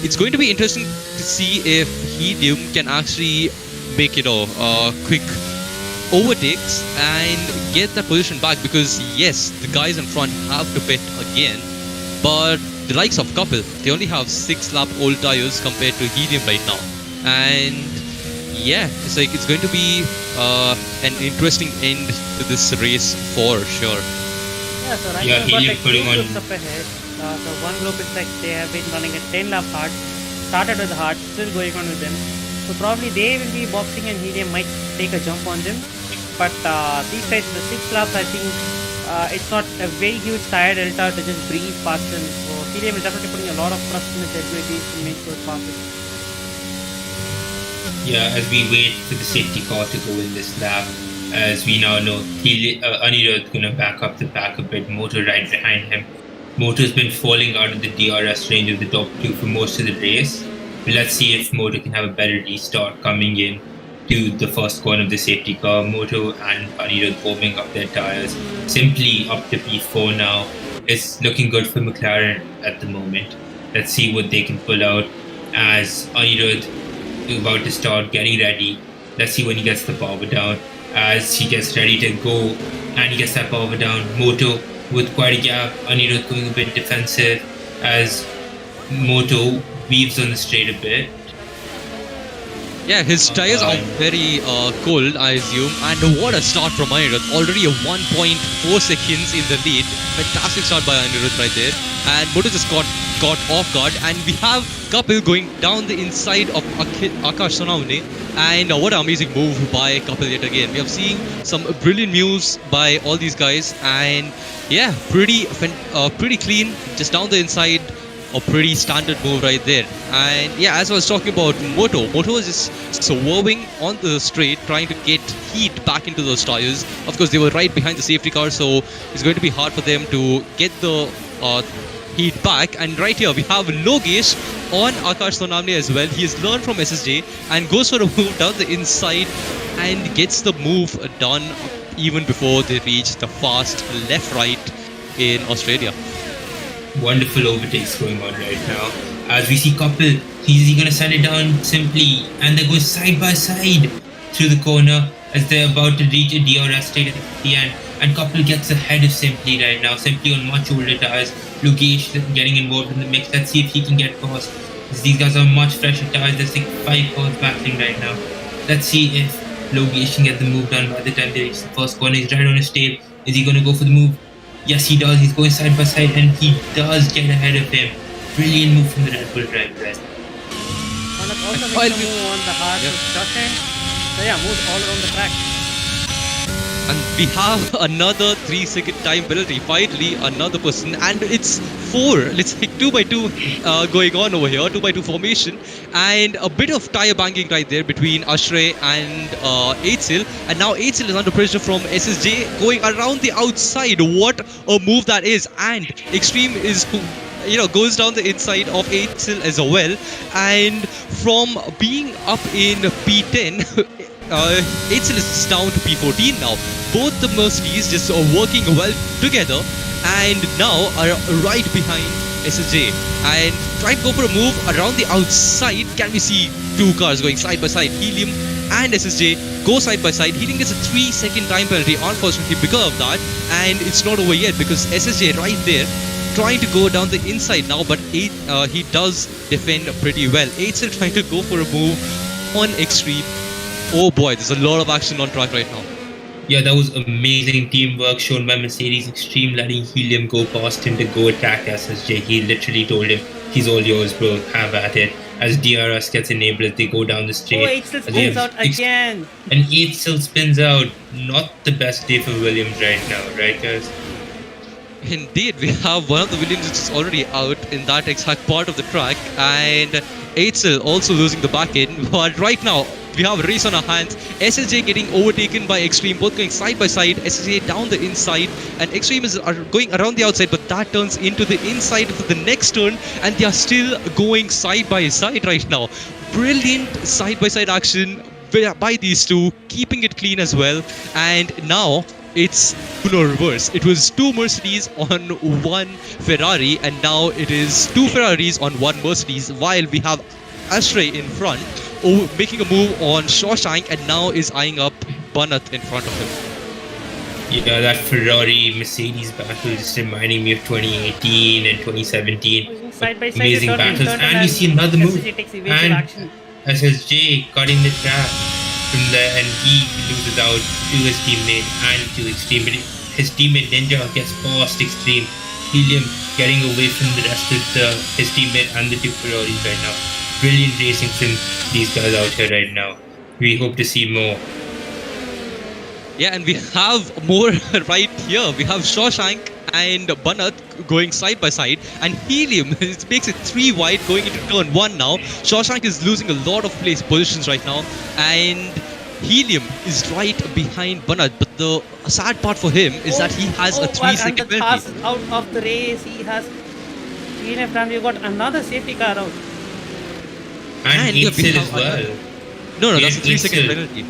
it's going to be interesting to see if Helium can actually make quick overtakes and get that position back, because yes, the guys in front have to pit again, but the likes of Couple, they only have 6 lap old tires compared to Helium right now, and yeah, it's going to be an interesting end to this race for sure. Yeah, so right Yeah, now we've got Helium like 2 putting on- groups up ahead. So one group is like they have been running a 10 lap hard, started with hard, still going on with them. So probably they will be boxing and Helium might take a jump on them. But these guys, the 6 laps, I think it's not a very huge tire delta to just breeze past them. So Helium is definitely putting a lot of trust in his abilities to make those passes. Yeah, as we wait for the safety car to go in this lap, as we now know, Anirudh is going to back up the pack a bit, Moto right behind him. Moto's been falling out of the DRS range of the top 2 for most of the race. But let's see if Moto can have a better restart coming in to the first corner of the safety car. Moto and Anirudh warming up their tires. Simply up to P4 now. It's looking good for McLaren at the moment. Let's see what they can pull out as Anirudh is about to start getting ready. Let's see when he gets the power down. As he gets ready to go and he gets that power down. Moto with quite a gap. Anirudh going a bit defensive as Moto weaves on the straight a bit. Yeah, his tires are very cold, I assume. And what a start from Anirudh. Already a 1.4 seconds in the lead. Fantastic start by Anirudh right there. And Moto just got off guard. And we have Kapil going down the inside of Akash Sonamne. And what an amazing move by Kapil yet again. We have seen some brilliant moves by all these guys. And yeah, pretty clean. Just down the inside. A pretty standard move right there. And yeah, as I was talking about Moto was just swerving on the straight, trying to get heat back into those tires. Of course, they were right behind the safety car, so it's going to be hard for them to get the heat back. And right here we have Logesh on Akash Sonamne as well. He has learned from SSJ and goes for a move down the inside and gets the move done even before they reach the fast left-right in Australia. Wonderful overtakes going on right now. As we see Kapil, he's going to set it down simply, and they're going side by side through the corner as they're about to reach a DRS state at the end. And Kapil gets ahead of Simply right now. Simply on much older tires. Logesh getting involved in the mix. Let's see if he can get past. These guys are much fresher tires. There's like 5 cars battling right now. Let's see if Logesh can get the move done by the time they reach the first corner. He's right on his tail. Is he going to go for the move? Yes, he does. He's going side by side and he does get ahead of him. Brilliant move from the Red Bull driver. And it also makes a move on the hard discussion. So yeah, moves all around the track. And we have another 3-second time penalty. Finally, another person, and it's 4. It's like 2x2 going on over here, 2x2 formation, and a bit of tire banging right there between Ashray and Eitzel. And now Eitzel is under pressure from SSJ going around the outside. What a move that is! And Extreme is goes down the inside of Eitzel as well. And from being up in P10. Eitzel is down to P14 now. Both the Mercedes just are working well together and now are right behind SSJ and try to go for a move around the outside. Can we see 2 cars going side by side? Helium and SSJ go side by side. Helium gets a 3-second time penalty unfortunately because of that, and it's not over yet because SSJ right there trying to go down the inside now, but he does defend pretty well. Eitzel trying to go for a move on Extreme. Oh boy, there's a lot of action on track right now. Yeah, that was amazing teamwork shown by Mercedes Extreme, letting Helium go past him to go attack SSJ. He literally told him, he's all yours, bro, have at it. as DRS gets enabled as they go down the straight. Oh, 8 still As we spins have out again. And 8 still spins out. Not the best day for Williams right now, right guys? Indeed, we have one of the Williams which is already out in that exact part of the track, and Eitzel also losing the back end. But right now, we have a race on our hands. SSJ getting overtaken by Extreme, both going side by side. SSJ down the inside, and Extreme is going around the outside, but that turns into the inside for the next turn, and they are still going side by side right now. Brilliant side by side action by these two, keeping it clean as well. And now it's reverse. It was 2 Mercedes on 1 Ferrari, and now it is 2 Ferraris on 1 Mercedes, while we have Astray in front, making a move on Shawshank, and now is eyeing up Banat in front of him. Yeah, that Ferrari Mercedes battle is reminding me of 2018 and 2017. Side by side, Amazing turn battles, turn, and we see another move. SSJ takes evasive And action. SSJ cutting the track from there, and he loses out to his teammate and to Extreme. But his teammate Ninja gets past Extreme. Helium getting away from the rest of his teammate and the 2 Ferraris right now. Brilliant racing from these guys out here right now. We hope to see more. Yeah, and we have more right here. We have Shawshank and Banat going side by side, and Helium makes it 3 wide going into turn 1 now. Shawshank is losing a lot of place positions right now, and Helium is right behind Banat. But the sad part for him is that he has a 3-second and the penalty. cars out of the race. He has DNF, and we've got another safety car out. And yeah, we Eitzel have as well. No, We that's a have 3-second Eitzel. penalty.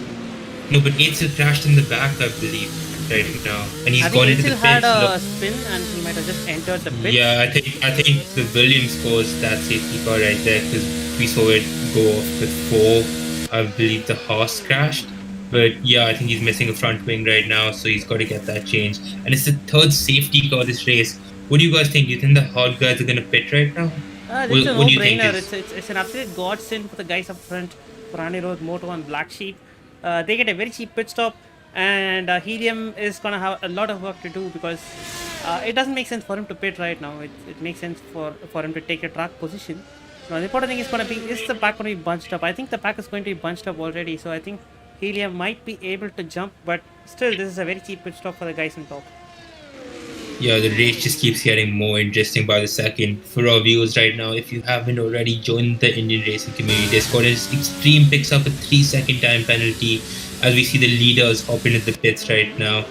No, but Eitzel crashed in the back, I believe, right now. And he's I gone think into he the still had pits. a Look. spin, and he might have just entered the pit. Yeah, I think the Williams caused that safety car right there, because we saw it go off before I believe the horse crashed. But yeah, I think he's missing a front wing right now, so he's got to get that changed. And it's the 3rd safety car this race. What do you guys think? Do you think the hot guys are going to pit right now? It's a What do you think no-brainer. is- It's an absolute godsend for the guys up front, for Andy Rose, Moto, and Black Sheep. They get a very cheap pit stop, and Helium is gonna have a lot of work to do, because it doesn't make sense for him to pit right now. It makes sense for him to take a track position. Now the important thing is the pack going to be bunched up. I think the pack is going to be bunched up already, so I think Helium might be able to jump, but still, this is a very cheap pit stop for the guys on top. Yeah, the race just keeps getting more interesting by the second. For our viewers right now, if you haven't already joined the Indian racing community Discord, Extreme picks up a 3-second time penalty as we see the leaders hop into the pits right now,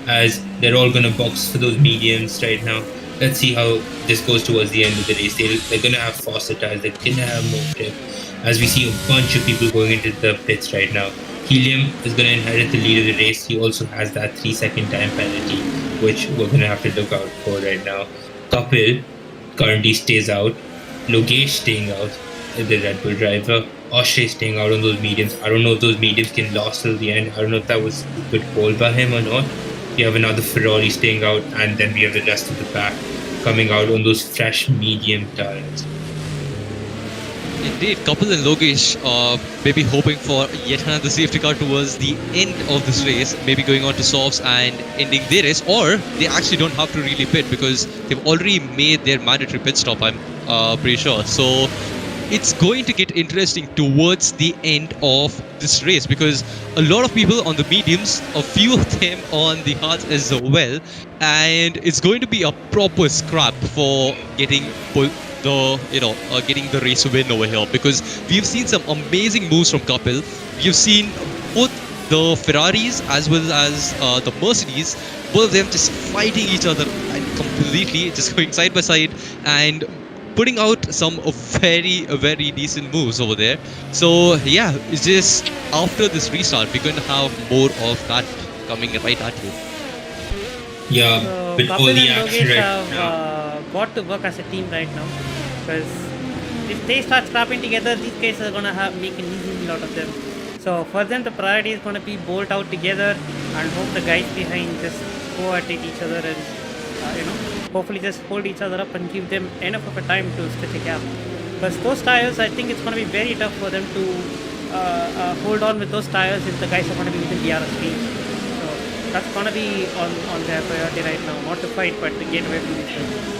as they're all going to box for those mediums right now. Let's see how this goes towards the end of the race. They're going to have faster tires, they're going to have more grip, as we see a bunch of people going into the pits right now. Helium is going to inherit the lead of the race. He also has that 3-second time penalty, which we're going to have to look out for right now. Kapil currently stays out. Logesh staying out, the Red Bull driver. Ashray staying out on those mediums. I don't know if those mediums can last till the end. I don't know if that was a good call by him or not. We have another Ferrari staying out, and then we have the rest of the pack coming out on those fresh medium tires. Indeed, Kapil and Logesh maybe hoping for yet another safety car towards the end of this race, maybe going on to softs and ending their race, or they actually don't have to really pit because they've already made their mandatory pit stop, I'm pretty sure. So it's going to get interesting towards the end of this race, because a lot of people on the mediums, a few of them on the hards as well, and it's going to be a proper scrap for getting getting the race win over here, because we've seen some amazing moves from Kapil. We've seen both the Ferraris as well as the Mercedes, both of them just fighting each other and completely just going side by side and putting out some very decent moves over there. So yeah, it's just after this restart we're going to have more of that coming right at you. Yeah, So with all Kapil the and action Logesh right have now. got to work as a team right now, because if they start scrapping together, these guys are gonna make an easy meal out of them. So for them, the priority is gonna be bolt out together and hope the guys behind just go at each other and hopefully just hold each other up and give them enough of a time to stretch a gap. Because those tires, I think it's gonna be very tough for them to hold on with those tires if the guys are gonna be within the IRC range. So that's gonna be on their priority right now, not to fight but to get away from each other.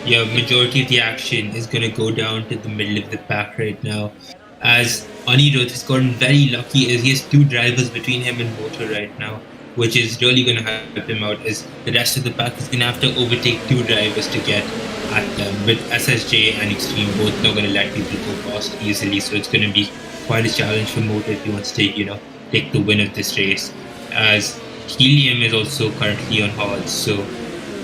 Yeah, majority of the action is going to go down to the middle of the pack right now. As Anirudh has gotten very lucky as he has two drivers between him and Moto right now, which is really going to help him out as the rest of the pack is going to have to overtake two drivers to get at them. With SSJ and Extreme both not going to let people go past easily, so it's going to be quite a challenge for Moto if he wants to, take the win of this race. As Helium is also currently on hard, so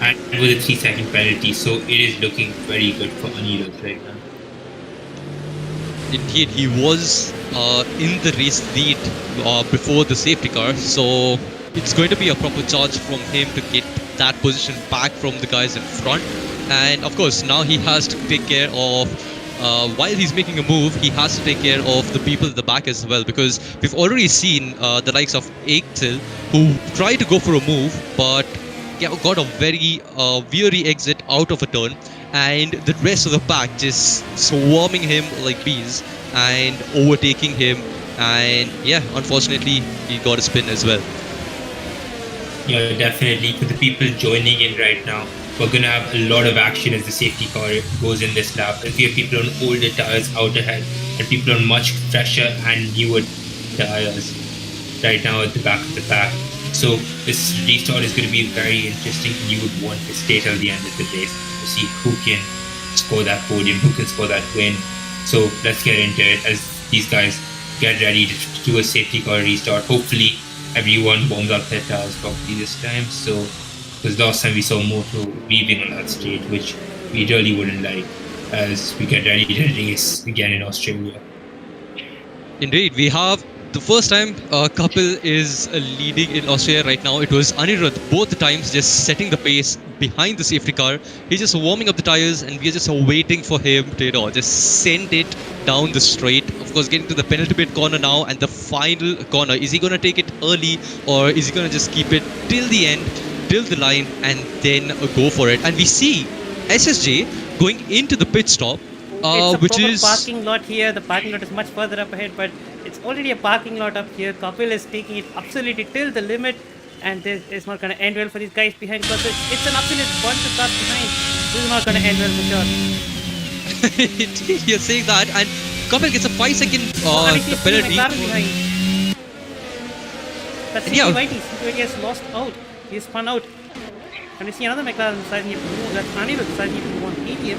and with a 3-second penalty, so it is looking very good for Anirudh right now. Indeed, he was in the race lead before the safety car, so it's going to be a proper charge from him to get that position back from the guys in front. And of course, now he has to take care of, while he's making a move, he has to take care of the people at the back as well, because we've already seen the likes of Ektil who tried to go for a move, but got a very weary exit out of a turn, and the rest of the pack just swarming him like bees and overtaking him, and yeah, unfortunately he got a spin as well. Yeah, definitely. For the people joining in right now, we're going to have a lot of action as the safety car goes in this lap. If we have people on older tires out ahead and people on much fresher and newer tires right now at the back of the pack. So this restart is going to be very interesting. You would want to stay till the end of the race to see who can score that podium, who can score that win. So let's get into it as these guys get ready to do a safety car restart. Hopefully everyone warms up their tires properly this time. So because last time we saw Moto weaving on that straight, which we really wouldn't like as we get ready to race again in Australia. Indeed, we have the first time Kapil is leading in Australia right now. It was Anirudh both the times just setting the pace behind the safety car. He's just warming up the tires and we're just waiting for him to just send it down the straight. Of course, getting to the penultimate corner now and the final corner. Is he going to take it early or is he going to just keep it till the end, till the line, and then go for it? And we see SSJ going into the pit stop, which is parking lot here. The parking lot is much further up ahead, but it's already a parking lot up here. Kapil is taking it absolutely till the limit, and this is not going to end well for these guys behind because it's an absolute bunch of cars behind. This is not going to end well for sure. You're saying that, and Kapil gets a 5-second penalty. That's CPYT has lost out. He's spun out. And we see another McLaren deciding to move. That's Anirudh deciding to move on Helium.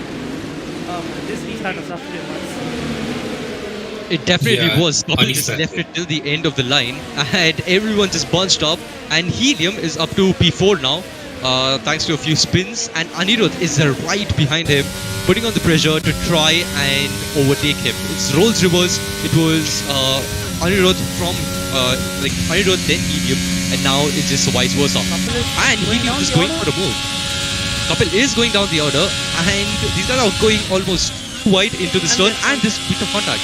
This restart was absolutely nuts. It definitely was. Kapil just unexpected. left it till the end of the line, and everyone just bunched up. And Helium is up to P4 now, thanks to a few spins. And Anirudh is right behind him, putting on the pressure to try and overtake him. It's roles reverse. It was Anirudh from Anirudh then Helium, and now it's just vice versa. And Helium is going for a move. Kapil is going down the order, and these guys are going almost wide into this turn, and this bit of contact.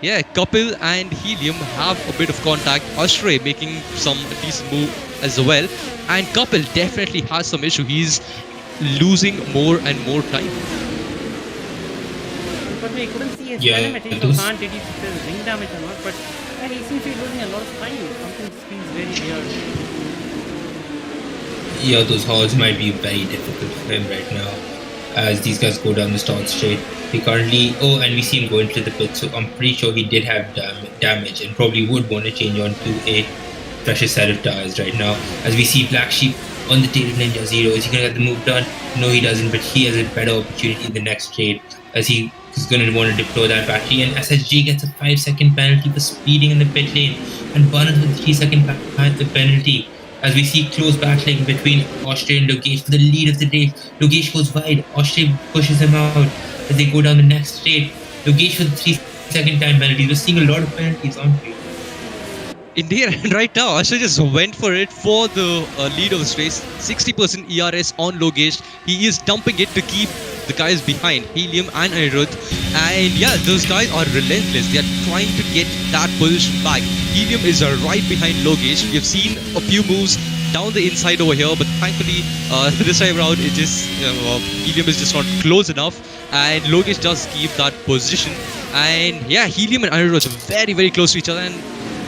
Yeah, Kapil and Helium have a bit of contact. Ashray making some decent move as well, and Kapil definitely has some issue. He's losing more and more time. But we couldn't see his telemetry, so can't did he his ring damage or not, but he seems to be losing a lot of time. Something feels very weird. Yeah, those halls might be very difficult for him right now as these guys go down the start straight. He currently, and we see him go into the pit, so I'm pretty sure he did have damage and probably would want to change on to a fresher set of tires right now. As we see Black Sheep on the tail of Ninja Zero. Is he going to get the move done? No, he doesn't, but he has a better opportunity in the next straight as he is going to want to deploy that battery. And SSG gets a 5-second penalty for speeding in the pit lane, and Barnett with a 3-second penalty. As we see close battling between Austria and Logesh for the lead of the race. Logesh goes wide, Austria pushes him out as they go down the next straight. Logesh with a 3-second time penalty. We're seeing a lot of penalties, aren't we? Indeed, and right now Austria just went for it for the lead of this race. 60% ERS on Logesh. He is dumping it to keep the guys behind, Helium and Anirudh. And yeah, those guys are relentless. They are trying to get that position back. Helium is right behind Logesh. We have seen a few moves down the inside over here, but thankfully this time around it just Helium is just not close enough, and Logesh does keep that position. And yeah, Helium and Anirudh are very, very close to each other, and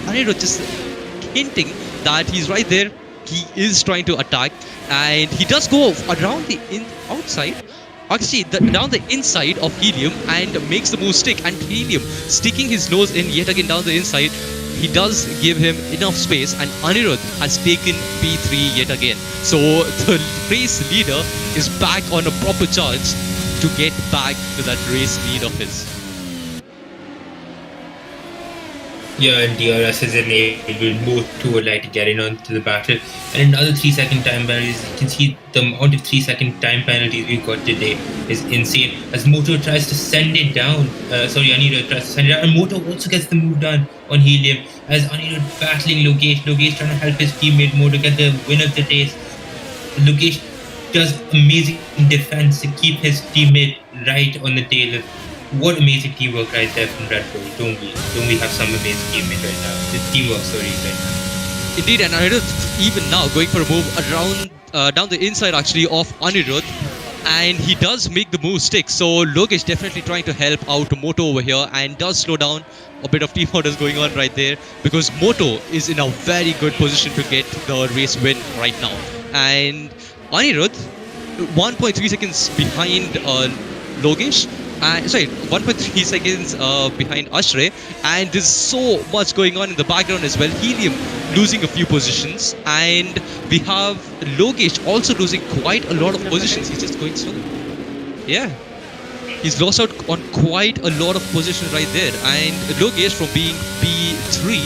Anirudh just hinting that he's right there. He is trying to attack, and he does go around the outside. actually down the inside of Helium and makes the move stick. And Helium sticking his nose in yet again down the inside. He does give him enough space, and Anirudh has taken P3 yet again. So the race leader is back on a proper charge to get back to that race lead of his. Yeah, and DRS has enabled Moto to get in onto the battle. And another 3-second time penalties. You can see the amount of 3-second time penalties we've got today is insane. As Moto tries to send it down. Anirudh tries to send it down. And Moto also gets the move done on Helium. As Anirudh battling Logesh. Logesh trying to help his teammate Moto get the win of the race. Logesh does amazing defense to keep his teammate right on the tail. What amazing teamwork right there from Red Bull. Don't we have some amazing teammates right now? The teamwork story right now. Indeed, and Anirudh even now going for a move around down the inside actually of Anirudh, and he does make the move stick. So Logesh definitely trying to help out Moto over here and does slow down. A bit of team orders going on right there because Moto is in a very good position to get the race win right now. And Anirudh 1.3 seconds behind Logesh. 1.3 seconds behind Ashray, and there's so much going on in the background as well. Helium losing a few positions, and we have Logesh also losing quite a lot of positions. He's just going slow. Yeah, he's lost out on quite a lot of positions right there, and Logesh from being P3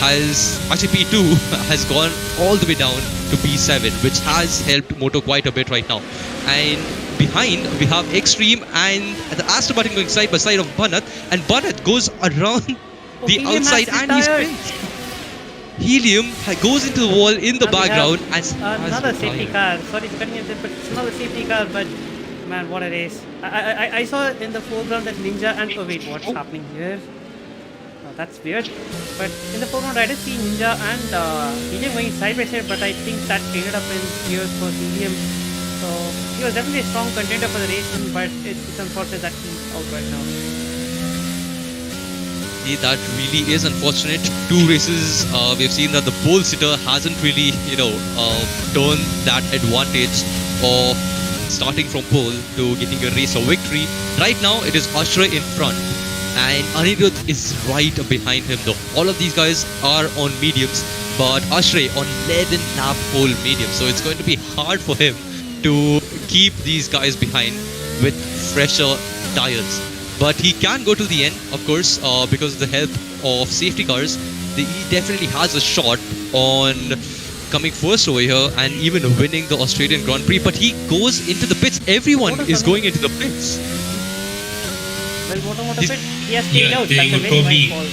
has actually P2 has gone all the way down to P7, which has helped Moto quite a bit right now. And behind we have Extreme and the Astro button going side by side of Banath, and Banath goes around the Helium outside has and he retired. spins. Helium goes into the wall in the And we background have and another has safety retired. car. Sorry to cut you, but it's another safety car. But man, what a race! I saw in the foreground that Ninja and wait, what's happening here? Oh, that's weird. But in the foreground, I did see Ninja and Helium going side by side, but I think that ended up in tears for Helium. So he was definitely a strong contender for the race, but it's unfortunate that he's out right now. That really is unfortunate. Two races, we've seen that the pole sitter hasn't really, turned that advantage of starting from pole to getting a race or victory. Right now, it is Ashray in front, and Anirudh is right behind him. Though all of these guys are on mediums, but Ashray on 11 lap pole medium, so it's going to be hard for him to keep these guys behind with fresher tires. But he can go to the end, of course, because of the help of safety cars. He definitely has a shot on coming first over here and even winning the Australian Grand Prix. But he goes into the pits. Everyone is going into the pits. Well, Moto pit, he has stayed out. they That's a would very probably- nice call.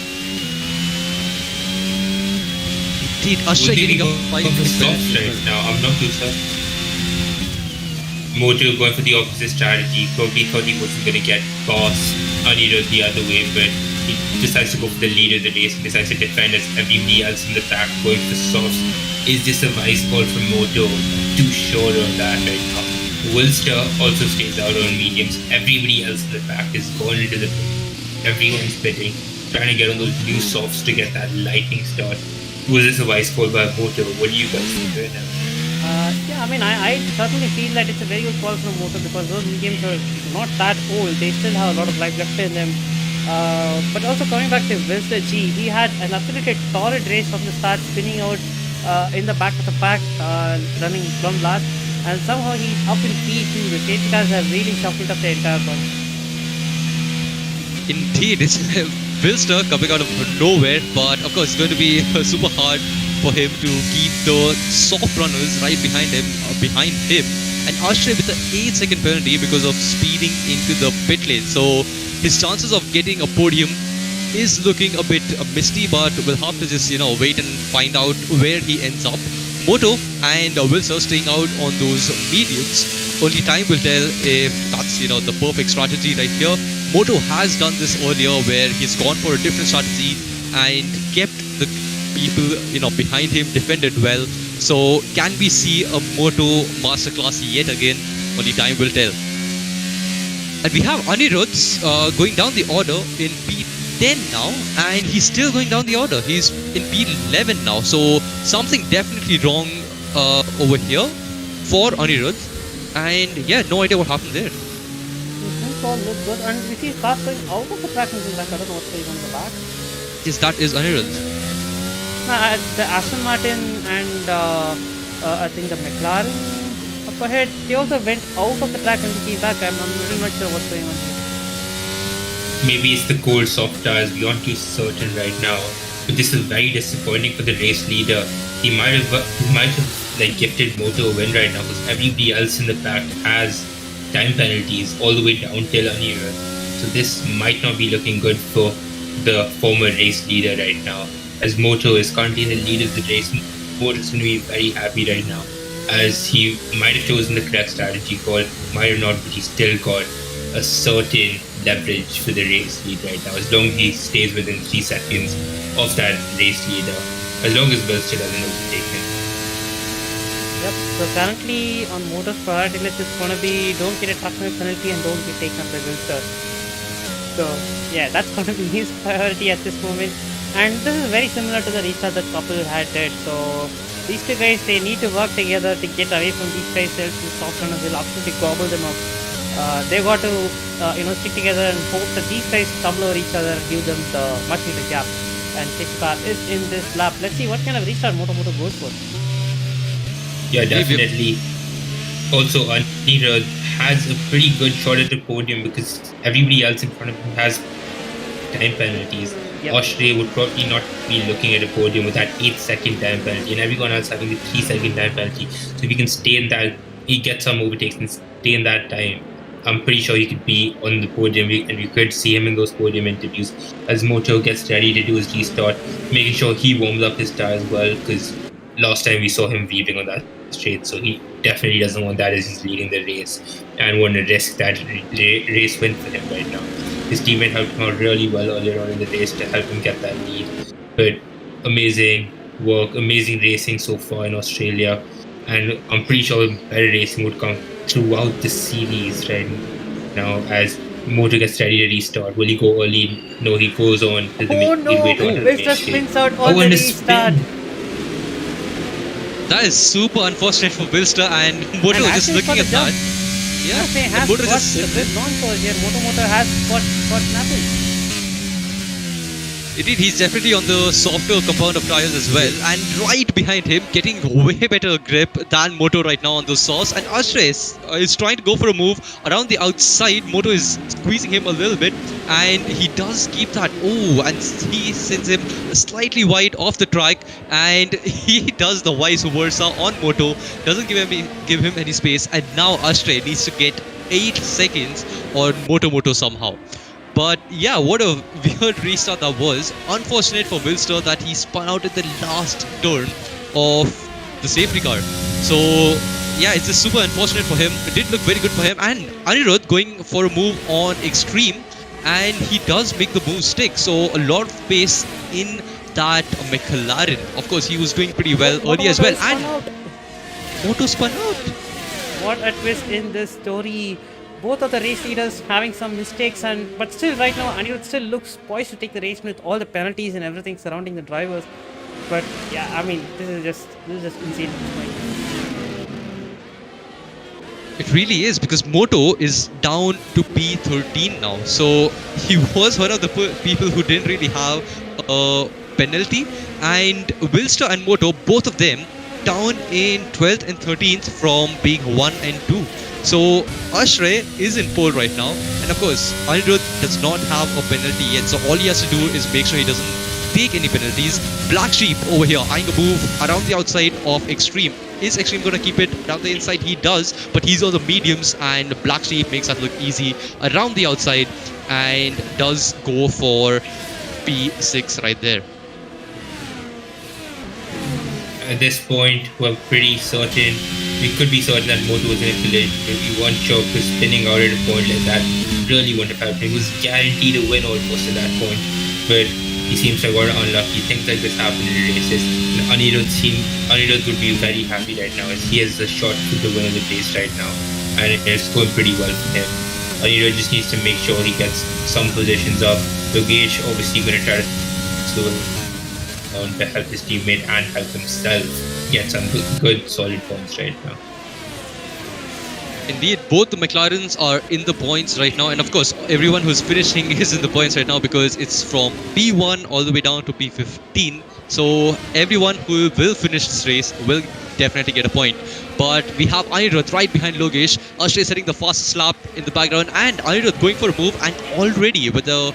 Indeed, Ashray getting a 5 soft right now. I'm not too sure. Moto going for the opposite strategy. Probably thought he wasn't going to get past Anirudh the other way, but he decides to go for the lead of the race and decides to defend as everybody else in the pack going for softs. Is this a wise call from Moto? Too sure on that right now. Wilster also stays out on mediums. Everybody else in the pack is going into the pit. Everyone's pitting, trying to get on those new softs to get that lightning start. Was this a wise call by Moto? What do you guys think right now? Yeah, I mean, I certainly feel that it's a very good call from Moto because those mediums are not that old. They still have a lot of life left in them. But also coming back to Wilster G, he had an absolutely torrid race from the start, spinning out in the back of the pack, running plumb last. And somehow he's up in P2. The safety cars have really shuffled up the entire bunch. Indeed, it's Wilster coming out of nowhere, but of course it's going to be super hard for him to keep the soft runners right behind him, and Ashray with the 8-second penalty because of speeding into the pit lane. So his chances of getting a podium is looking a bit misty, but we'll have to just wait and find out where he ends up. Moto and Wilster staying out on those mediums. Only time will tell if that's the perfect strategy right here. Moto has done this earlier where he's gone for a different strategy and kept the people behind him defended well. So can we see a Moto masterclass yet again? Only time will tell. And we have Anirudh going down the order in P10 now, and he's still going down the order. He's in P11 now, so something definitely wrong over here for Anirudh. And yeah, no idea what happened there. it's all look good. And we see cars going out of the track in the back. I don't know what's going on in the back. Yes, that is Anirudh. The Aston Martin and I think the McLaren up ahead, they also went out of the track and came back. I'm really not sure what's going on here. Maybe it's the cold soft tires. We aren't too certain right now. But this is very disappointing for the race leader. He might have like gifted Moto a win right now because everybody else in the pack has time penalties all the way down till Anirudh. So this might not be looking good for the former race leader right now. As Moto is currently in the lead of the race, Moto is going to be very happy right now, as he might have chosen the correct strategy call, might have not, but he still got a certain leverage for the race lead right now. As long as he stays within 3 seconds of that race leader, as long as Bill still doesn't overtake him. Yep, so currently on Moto's priority list it's going to be don't get a toughness penalty and don't get taken up by Wilster. So yeah, that's going to be his priority at this moment. And this is very similar to the restart that couple had did. So these two guys, they need to work together to get away from these guys else in soft runners. They'll absolutely gobble them up. They've got to stick together and hope that these guys stumble over each other and give them the much needed gap. And sixth car is in this lap. Let's see what kind of restart Moto goes for. Yeah, definitely. Also, Anirudh has a pretty good shot at the podium because everybody else in front of him has time penalties. Yep. Australia would probably not be looking at a podium with that 8-second time penalty, and everyone else having the 3-second time penalty. So if he can stay in that, he gets some overtakes and stay in that time, I'm pretty sure he could be on the podium, and we could see him in those podium interviews as Moto gets ready to do his restart, making sure he warms up his tires well, because last time we saw him weaving on that straight, so he definitely doesn't want that as he's leading the race and want to risk that race win for him right now. His teammate helped him out really well earlier on in the race to help him get that lead. But amazing work, amazing racing so far in Australia, and I'm pretty sure better racing would come throughout the series right now as Moto gets ready to restart. Will he go early? No, he goes on to the midway to the Wilster spins out on the restart. That is super unfortunate for Wilster, and Moto is just looking at that. Yeah, has Moto got the non-pole here. Moto has got Snapple. Indeed, he's definitely on the softer compound of tires as well, and right behind him, getting way better grip than Moto right now on the sauce. And Ashray is trying to go for a move around the outside. Moto is squeezing him a little bit, and he does keep that. Oh, and he sends him slightly wide off the track, and he does the vice versa on Moto. Doesn't give him any space, and now Ashray needs to get 8 seconds on Moto somehow. But yeah, what a weird restart that was. Unfortunate for Wilster that he spun out at the last turn of the safety car. So yeah, it's just super unfortunate for him. It did look very good for him. And Anirudh going for a move on extreme, and he does make the move stick. So a lot of pace in that McLaren. Of course, he was doing pretty well early as well. And Moto spun out. What a twist in this story. Both of the race leaders having some mistakes, but still right now Anirudh still looks poised to take the race with all the penalties and everything surrounding the drivers. But yeah, I mean, this is just insane at this point. It really is, because Moto is down to P13 now. So he was one of the people who didn't really have a penalty, and Wilster and Moto, both of them down in 12th and 13th from being 1 and 2. So Ashray is in pole right now, and of course Anirudh does not have a penalty yet, so all he has to do is make sure he doesn't take any penalties. Black Sheep over here eyeing a move around the outside of Extreme. Is Extreme going to keep it down the inside? He does, but he's on the mediums, and Black Sheep makes that look easy around the outside and does go for P6 right there. At this point, we're pretty certain. We could be certain that Moto was in a collision, but we weren't sure because spinning out at a point like that really wouldn't have happened. He was guaranteed a win almost at that point, but he seems to have gotten unlucky. Things like this happen in races. And Anirudh would be very happy right now as he has a shot to the win of the race right now, and it's going pretty well for him. Anirudh just needs to make sure he gets some positions up. Yogesh obviously going to try to slow down to help his teammate and help himself get some good solid points right now. Indeed, both the McLarens are in the points right now, and of course, everyone who's finishing is in the points right now because it's from P1 all the way down to P15. So everyone who will finish this race will definitely get a point. But we have Anirudh right behind Logesh. Ashray setting the fastest lap in the background, and Anirudh going for a move, and already with a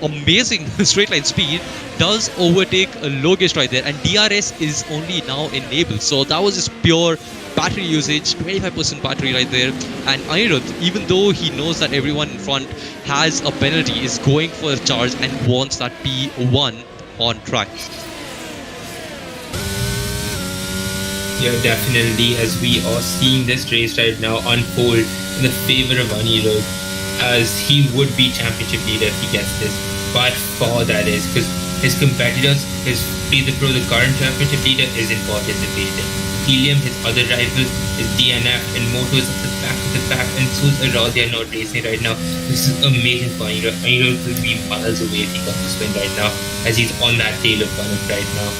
amazing straight line speed does overtake Logesh right there, and DRS is only now enabled. So that was just pure battery usage, 25% battery right there. And Anirudh, even though he knows that everyone in front has a penalty, is going for a charge and wants that P1 on track. Yeah, definitely, as we are seeing this race right now unfold in the favor of Anirudh, as he would be championship leader if he gets this. By far that is, because his competitors, his the current championship leader, isn't participating. Helium, his other rival, is DNF, and Moto is at the back, and so is Arad. They are not racing right now. This is amazing for Anirudh. Anirudh will be miles away if he comes to spin right now, as he's on that tail of Banat right now.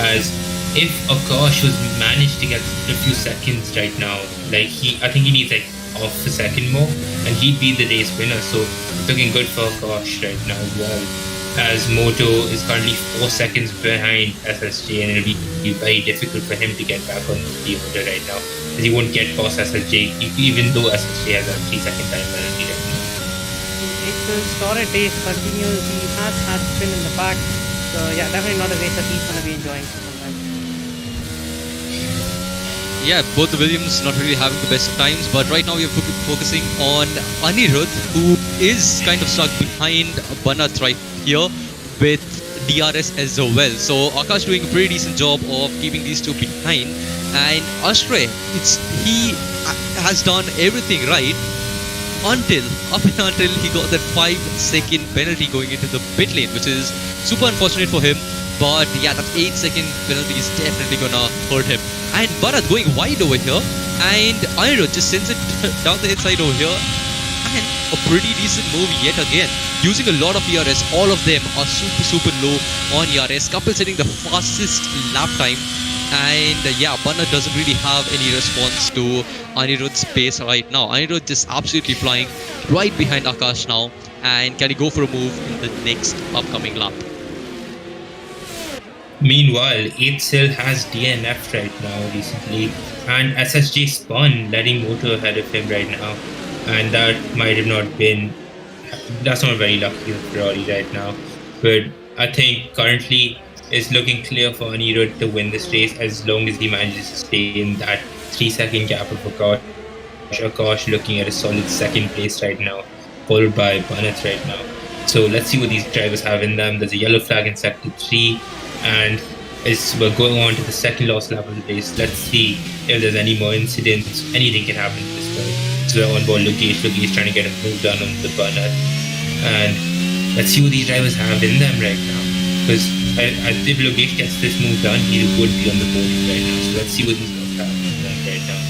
As if Akash was managed to get a few seconds right now, like I think he needs like half a second more, and he'd be the race winner. So it's looking good for Akash right now as well, as Moto is currently 4 seconds behind SSJ, and it'll be very difficult for him to get back on the order right now, as he won't get past SSJ, even though SSJ has a 3-second time penalty right now. It will store a race continues. He has had spin in the back, so yeah, definitely not a race that he's going to be enjoying for some time. Yeah, both the Williams not really having the best of times, but right now we are focusing on Anirudh, who is kind of stuck behind Banat right here with DRS as well. So Akash doing a pretty decent job of keeping these two behind, and Ashray, he has done everything right until he got that 5-second penalty going into the pit lane, which is super unfortunate for him. But yeah, that 8-second penalty is definitely gonna hurt him. And Bharat going wide over here, and Anirudh just sends it down the inside over here, and a pretty decent move yet again, using a lot of ERS. All of them are super low on ERS. Kapil setting the fastest lap time, and yeah, Bharat doesn't really have any response to Anirudh's pace right now. Anirudh just absolutely flying right behind Akash now, and can he go for a move in the next upcoming lap? Meanwhile, 8sil has DNF right now recently, and SSJ spun, letting Moto ahead of him right now, and that's not very lucky for Ferrari right now. But I think currently it's looking clear for Anirudh to win this race as long as he manages to stay in that 3-second gap of Akash. Akash looking at a solid second place right now, followed by Banat right now. So let's see what these drivers have in them. There's a yellow flag in sector 3. And we're going on to the second last lap of the race. Let's see if there's any more incidents. Anything can happen at this point. So we're on board Logesh trying to get a move done on the Banat. And let's see what these drivers have in them right now. Because if Logesh gets this move done, he would be on the podium right now. So let's see what these guys have in them right now.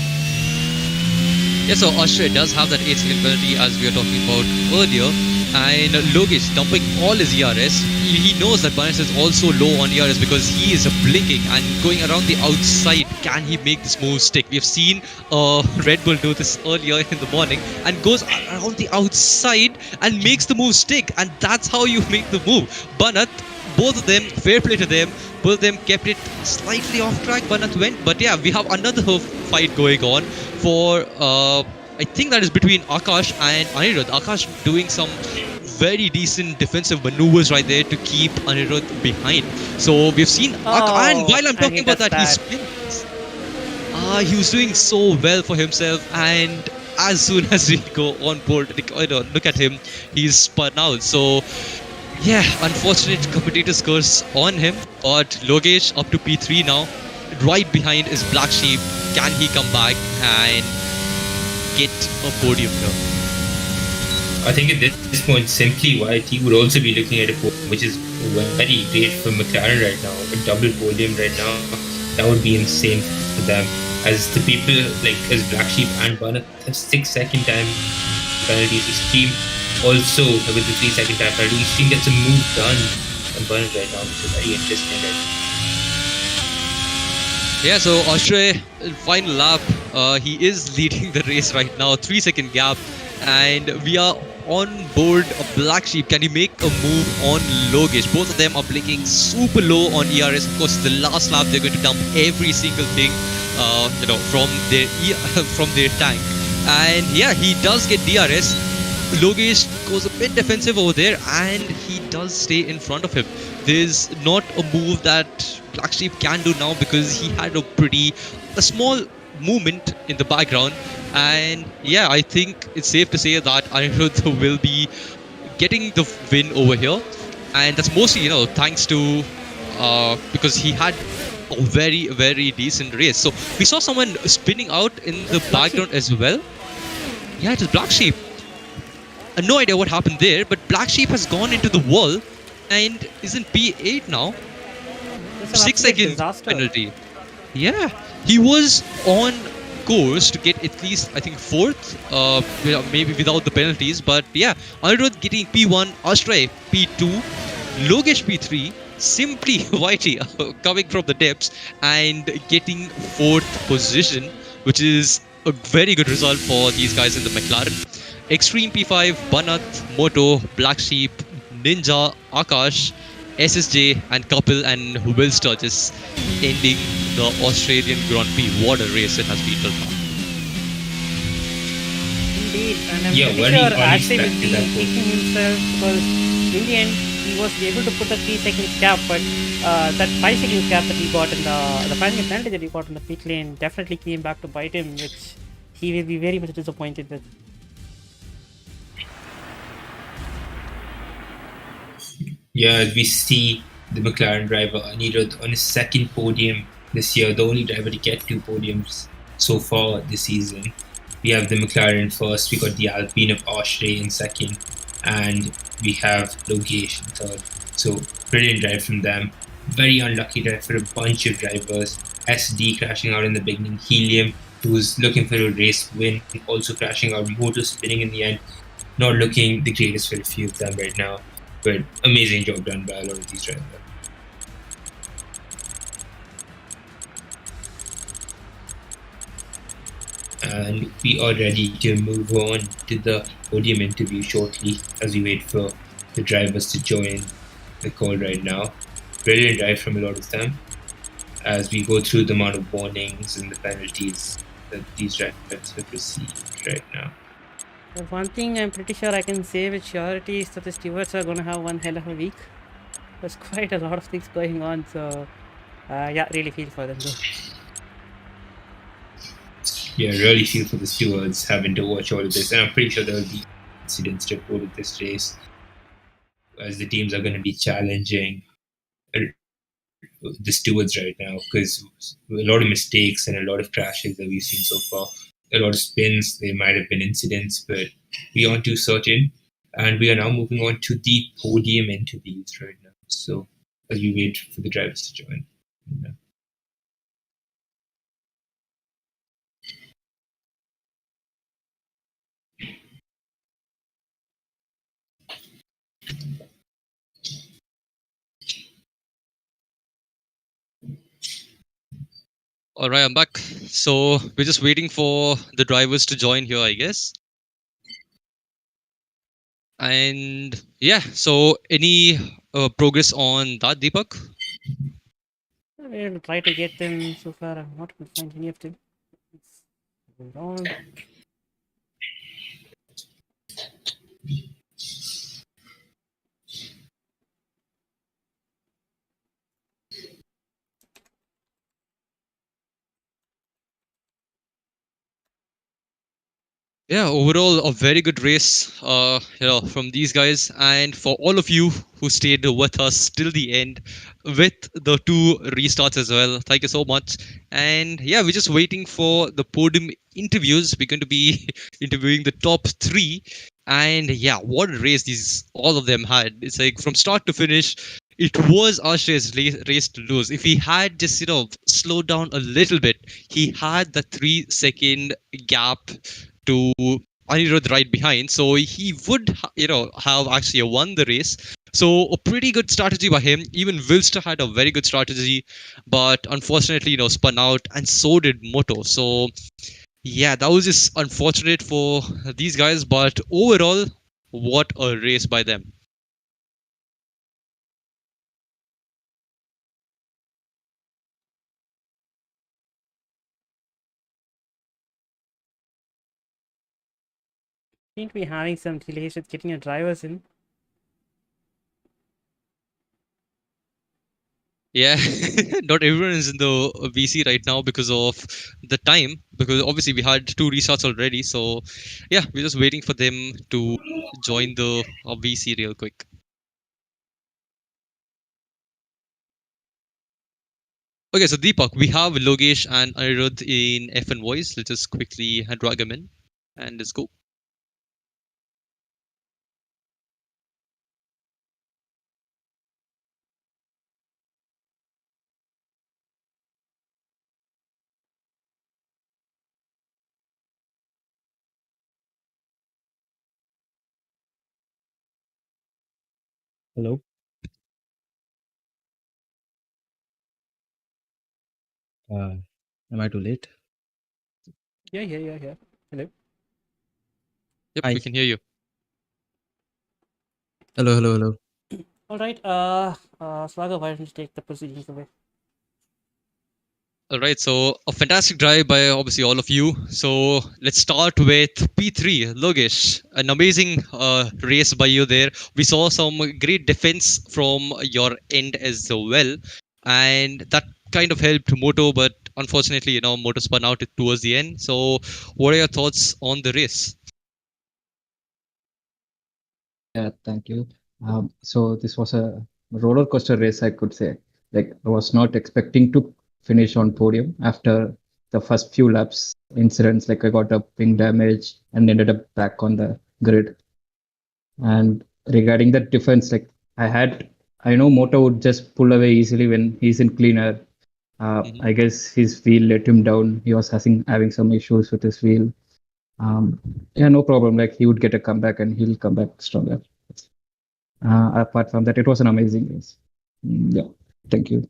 Yeah, so Ashray does have that 8-second penalty as we were talking about earlier. And Logesh dumping all his ERS. He knows that Banat is also low on ERS because he is blinking and going around the outside. Can he make this move stick? We've seen Red Bull do this earlier in the morning and goes around the outside and makes the move stick. And that's how you make the move. Banat, both of them, fair play to them. Both of them kept it slightly off track. Banat went. But yeah, we have another fight going on for... I think that is between Akash and Anirudh. Akash doing some very decent defensive maneuvers right there to keep Anirudh behind. So we've seen and while I'm talking about that, he spins. He was doing so well for himself, and as soon as we go on board, look at him, he's spun out. So yeah, unfortunate commentator's curse on him. But Logesh up to P3 now. Right behind is Black Sheep. Can he come back and get a podium here? I think at this point, simply White, he would also be looking at a podium, which is very great for McLaren right now. A double podium right now, that would be insane for them. As the people as Black Sheep and Banat have 6-second time penalties. His team also with the 3-second time penalty. His team gets a move done on Banat right now, which is very interesting right now. Yeah, so Ashray, final lap, He is leading the race right now, 3-second gap, and we are on board a Black Sheep. Can he make a move on Logesh? Both of them are blinking super low on ERS. Of course, the last lap they're going to dump every single thing, from their from their tank. And yeah, he does get DRS. Logesh goes a bit defensive over there, and he does stay in front of him. There's not a move that Black Sheep can do now because he had a small movement in the background. And yeah, I think it's safe to say that Anirudh will be getting the win over here, and that's mostly thanks to because he had a very, very decent race. So we saw someone spinning out in the background as well. Yeah, it is Black Sheep. No idea what happened there, but Black Sheep has gone into the wall and is in P8 now. 6 seconds penalty. Yeah, he was on course to get at least, I think, 4th, maybe without the penalties. But yeah, Anirudh getting P1, Astray P2, Logesh P3, simply Whitey coming from the depths and getting 4th position, which is a very good result for these guys in the McLaren. Extreme P5, Banath, Moto, Black Sheep, Ninja, Akash, SSJ and Kapil and Wilster just ending the Australian Grand Prix. What a race it has been till now. Indeed, and I'm pretty sure Ashley will be kicking himself because in the end he was able to put a 3 seconds gap, but that 5 seconds gap that he got in the final penalty that he got in the pit lane definitely came back to bite him, which he will be very much disappointed with. Yeah, as we see the McLaren driver Anirudh on his 2nd podium this year, the only driver to get 2 podiums so far this season. We have the McLaren first, we got the Alpine of Ashray in 2nd, and we have Logesh in 3rd. So brilliant drive from them. Very unlucky drive for a bunch of drivers. SD crashing out in the beginning, Helium, who's looking for a race win, also crashing out, Moto spinning in the end. Not looking the greatest for a few of them right now. But amazing job done by a lot of these drivers. And we are ready to move on to the podium interview shortly as we wait for the drivers to join the call right now. Brilliant drive from a lot of them as we go through the amount of warnings and the penalties that these drivers have received right now. But one thing I'm pretty sure I can say with surety is that the stewards are going to have one hell of a week. There's quite a lot of things going on, so yeah, really feel for them though. Yeah, really feel for the stewards having to watch all of this, and I'm pretty sure there will be incidents reported this race as the teams are going to be challenging the stewards right now because a lot of mistakes and a lot of crashes that we've seen so far. A lot of spins, there might have been incidents, but we aren't too certain. And we are now moving on to the podium interviews right now. So as we wait for the drivers to join. Yeah. All right, I'm back. So we're just waiting for the drivers to join here, I guess. And yeah, so any progress on that, Deepak? We'll try to get them. So far, I'm not going to find any of them. Hold on. Yeah, overall a very good race, from these guys, and for all of you who stayed with us till the end with the 2 restarts as well. Thank you so much. And yeah, we're just waiting for the podium interviews. We're going to be interviewing the top 3, and yeah, what a race all of them had. It's like from start to finish, it was Ashray's race to lose. If he had just slowed down a little bit, he had the 3-second gap to Anirudh right behind, so he would have actually won the race. So a pretty good strategy by him. Even Wilster had a very good strategy, but unfortunately, spun out, and so did Moto. So yeah, that was just unfortunate for these guys. But overall, what a race by them. Seem to be having some delays with getting your drivers in. Yeah, not everyone is in the VC right now because of the time. Because obviously we had 2 restarts already. So yeah, we're just waiting for them to join the VC real quick. Okay, so Deepak, we have Logesh and Anirudh in F1 voice. Let's just quickly drag them in and let's go. Hello. Am I too late? Yeah. Hello. Yep, Hi. we can hear you. Hello. All right. Swagger, why don't you take the proceedings away? All right, so a fantastic drive by obviously all of you. So let's start with P3, Logesh. An amazing race by you there. We saw some great defense from your end as well, and that kind of helped Moto, but unfortunately, Moto spun out towards the end. So, what are your thoughts on the race? Yeah, thank you. So this was a roller coaster race, I could say. Like I was not expecting to finish on podium after the first few laps incidents. Like I got a wing damage and ended up back on the grid. And regarding the defense, like I know Moto would just pull away easily when he's in clean air. Mhm. I guess his wheel let him down. He was having some issues with his wheel. Yeah, no problem. Like he would get a comeback and he'll come back stronger. Apart from that, it was an amazing race. Yeah, thank you.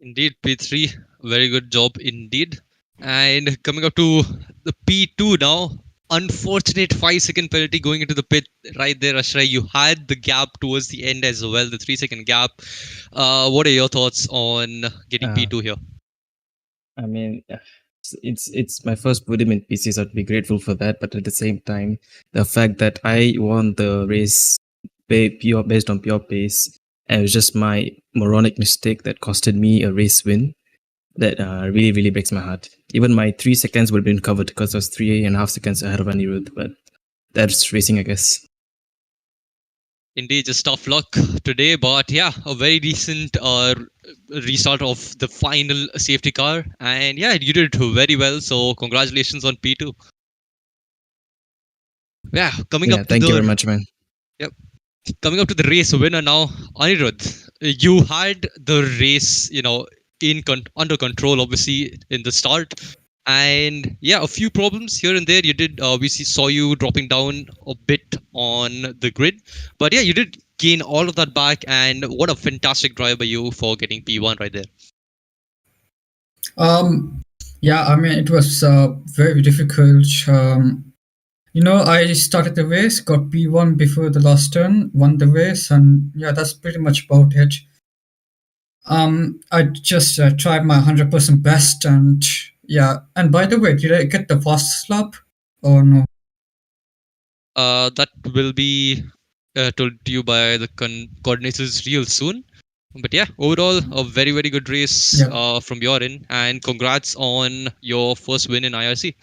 Indeed, P3, very good job indeed. And coming up to the P2 now, unfortunate 5 second penalty going into the pit right there, Ashray. You had the gap towards the end as well, the 3 second gap. What are your thoughts on getting Uh, P2 here? I mean, it's my first podium in PC, so I'd be grateful for that. But at the same time, the fact that I won the race based on pure pace, and it was just my moronic mistake that costed me a race win. That really breaks my heart. Even my 3 seconds would have been covered because I was 3.5 seconds ahead of Anirudh. But that's racing, I guess. Indeed, just tough luck today, but yeah, a very decent restart of the final safety car. And yeah, you did very well. So, congratulations on P2. Yeah, coming Yeah, up to thank you the very much, man. Yep. Coming up to the race winner now, Anirudh. You had the race, under control, obviously in the start, and yeah, a few problems here and there. You did, saw you dropping down a bit on the grid, but yeah, you did gain all of that back. And what a fantastic drive by you for getting P1 right there. Yeah, I mean, it was very difficult. I started the race, got P1 before the last turn, won the race, and yeah, that's pretty much about it. I just tried my 100% best, and yeah. And by the way, did I get the fastest lap or no? That will be told to you by the coordinators real soon. But yeah, overall, a very good race Yeah. from your end, and congrats on your first win in IRC.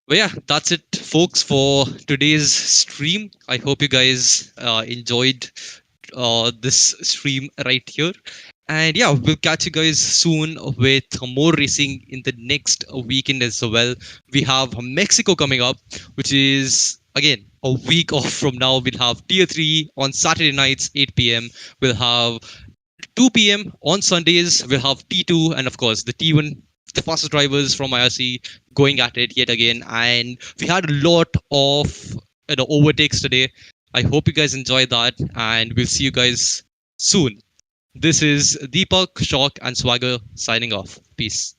But yeah, that's it, folks, for today's stream. I hope you guys enjoyed this stream right here. And yeah, we'll catch you guys soon with more racing in the next weekend as well. We have Mexico coming up, which is again a week off from now. We'll have Tier 3 on Saturday nights, 8 p.m. We'll have 2 p.m. on Sundays. We'll have T2 and of course the T1, the fastest drivers from IRC going at it yet again. And we had a lot of overtakes today. I hope you guys enjoyed that, and we'll see you guys soon. This is Deepak, Shock, and Swagger signing off. Peace.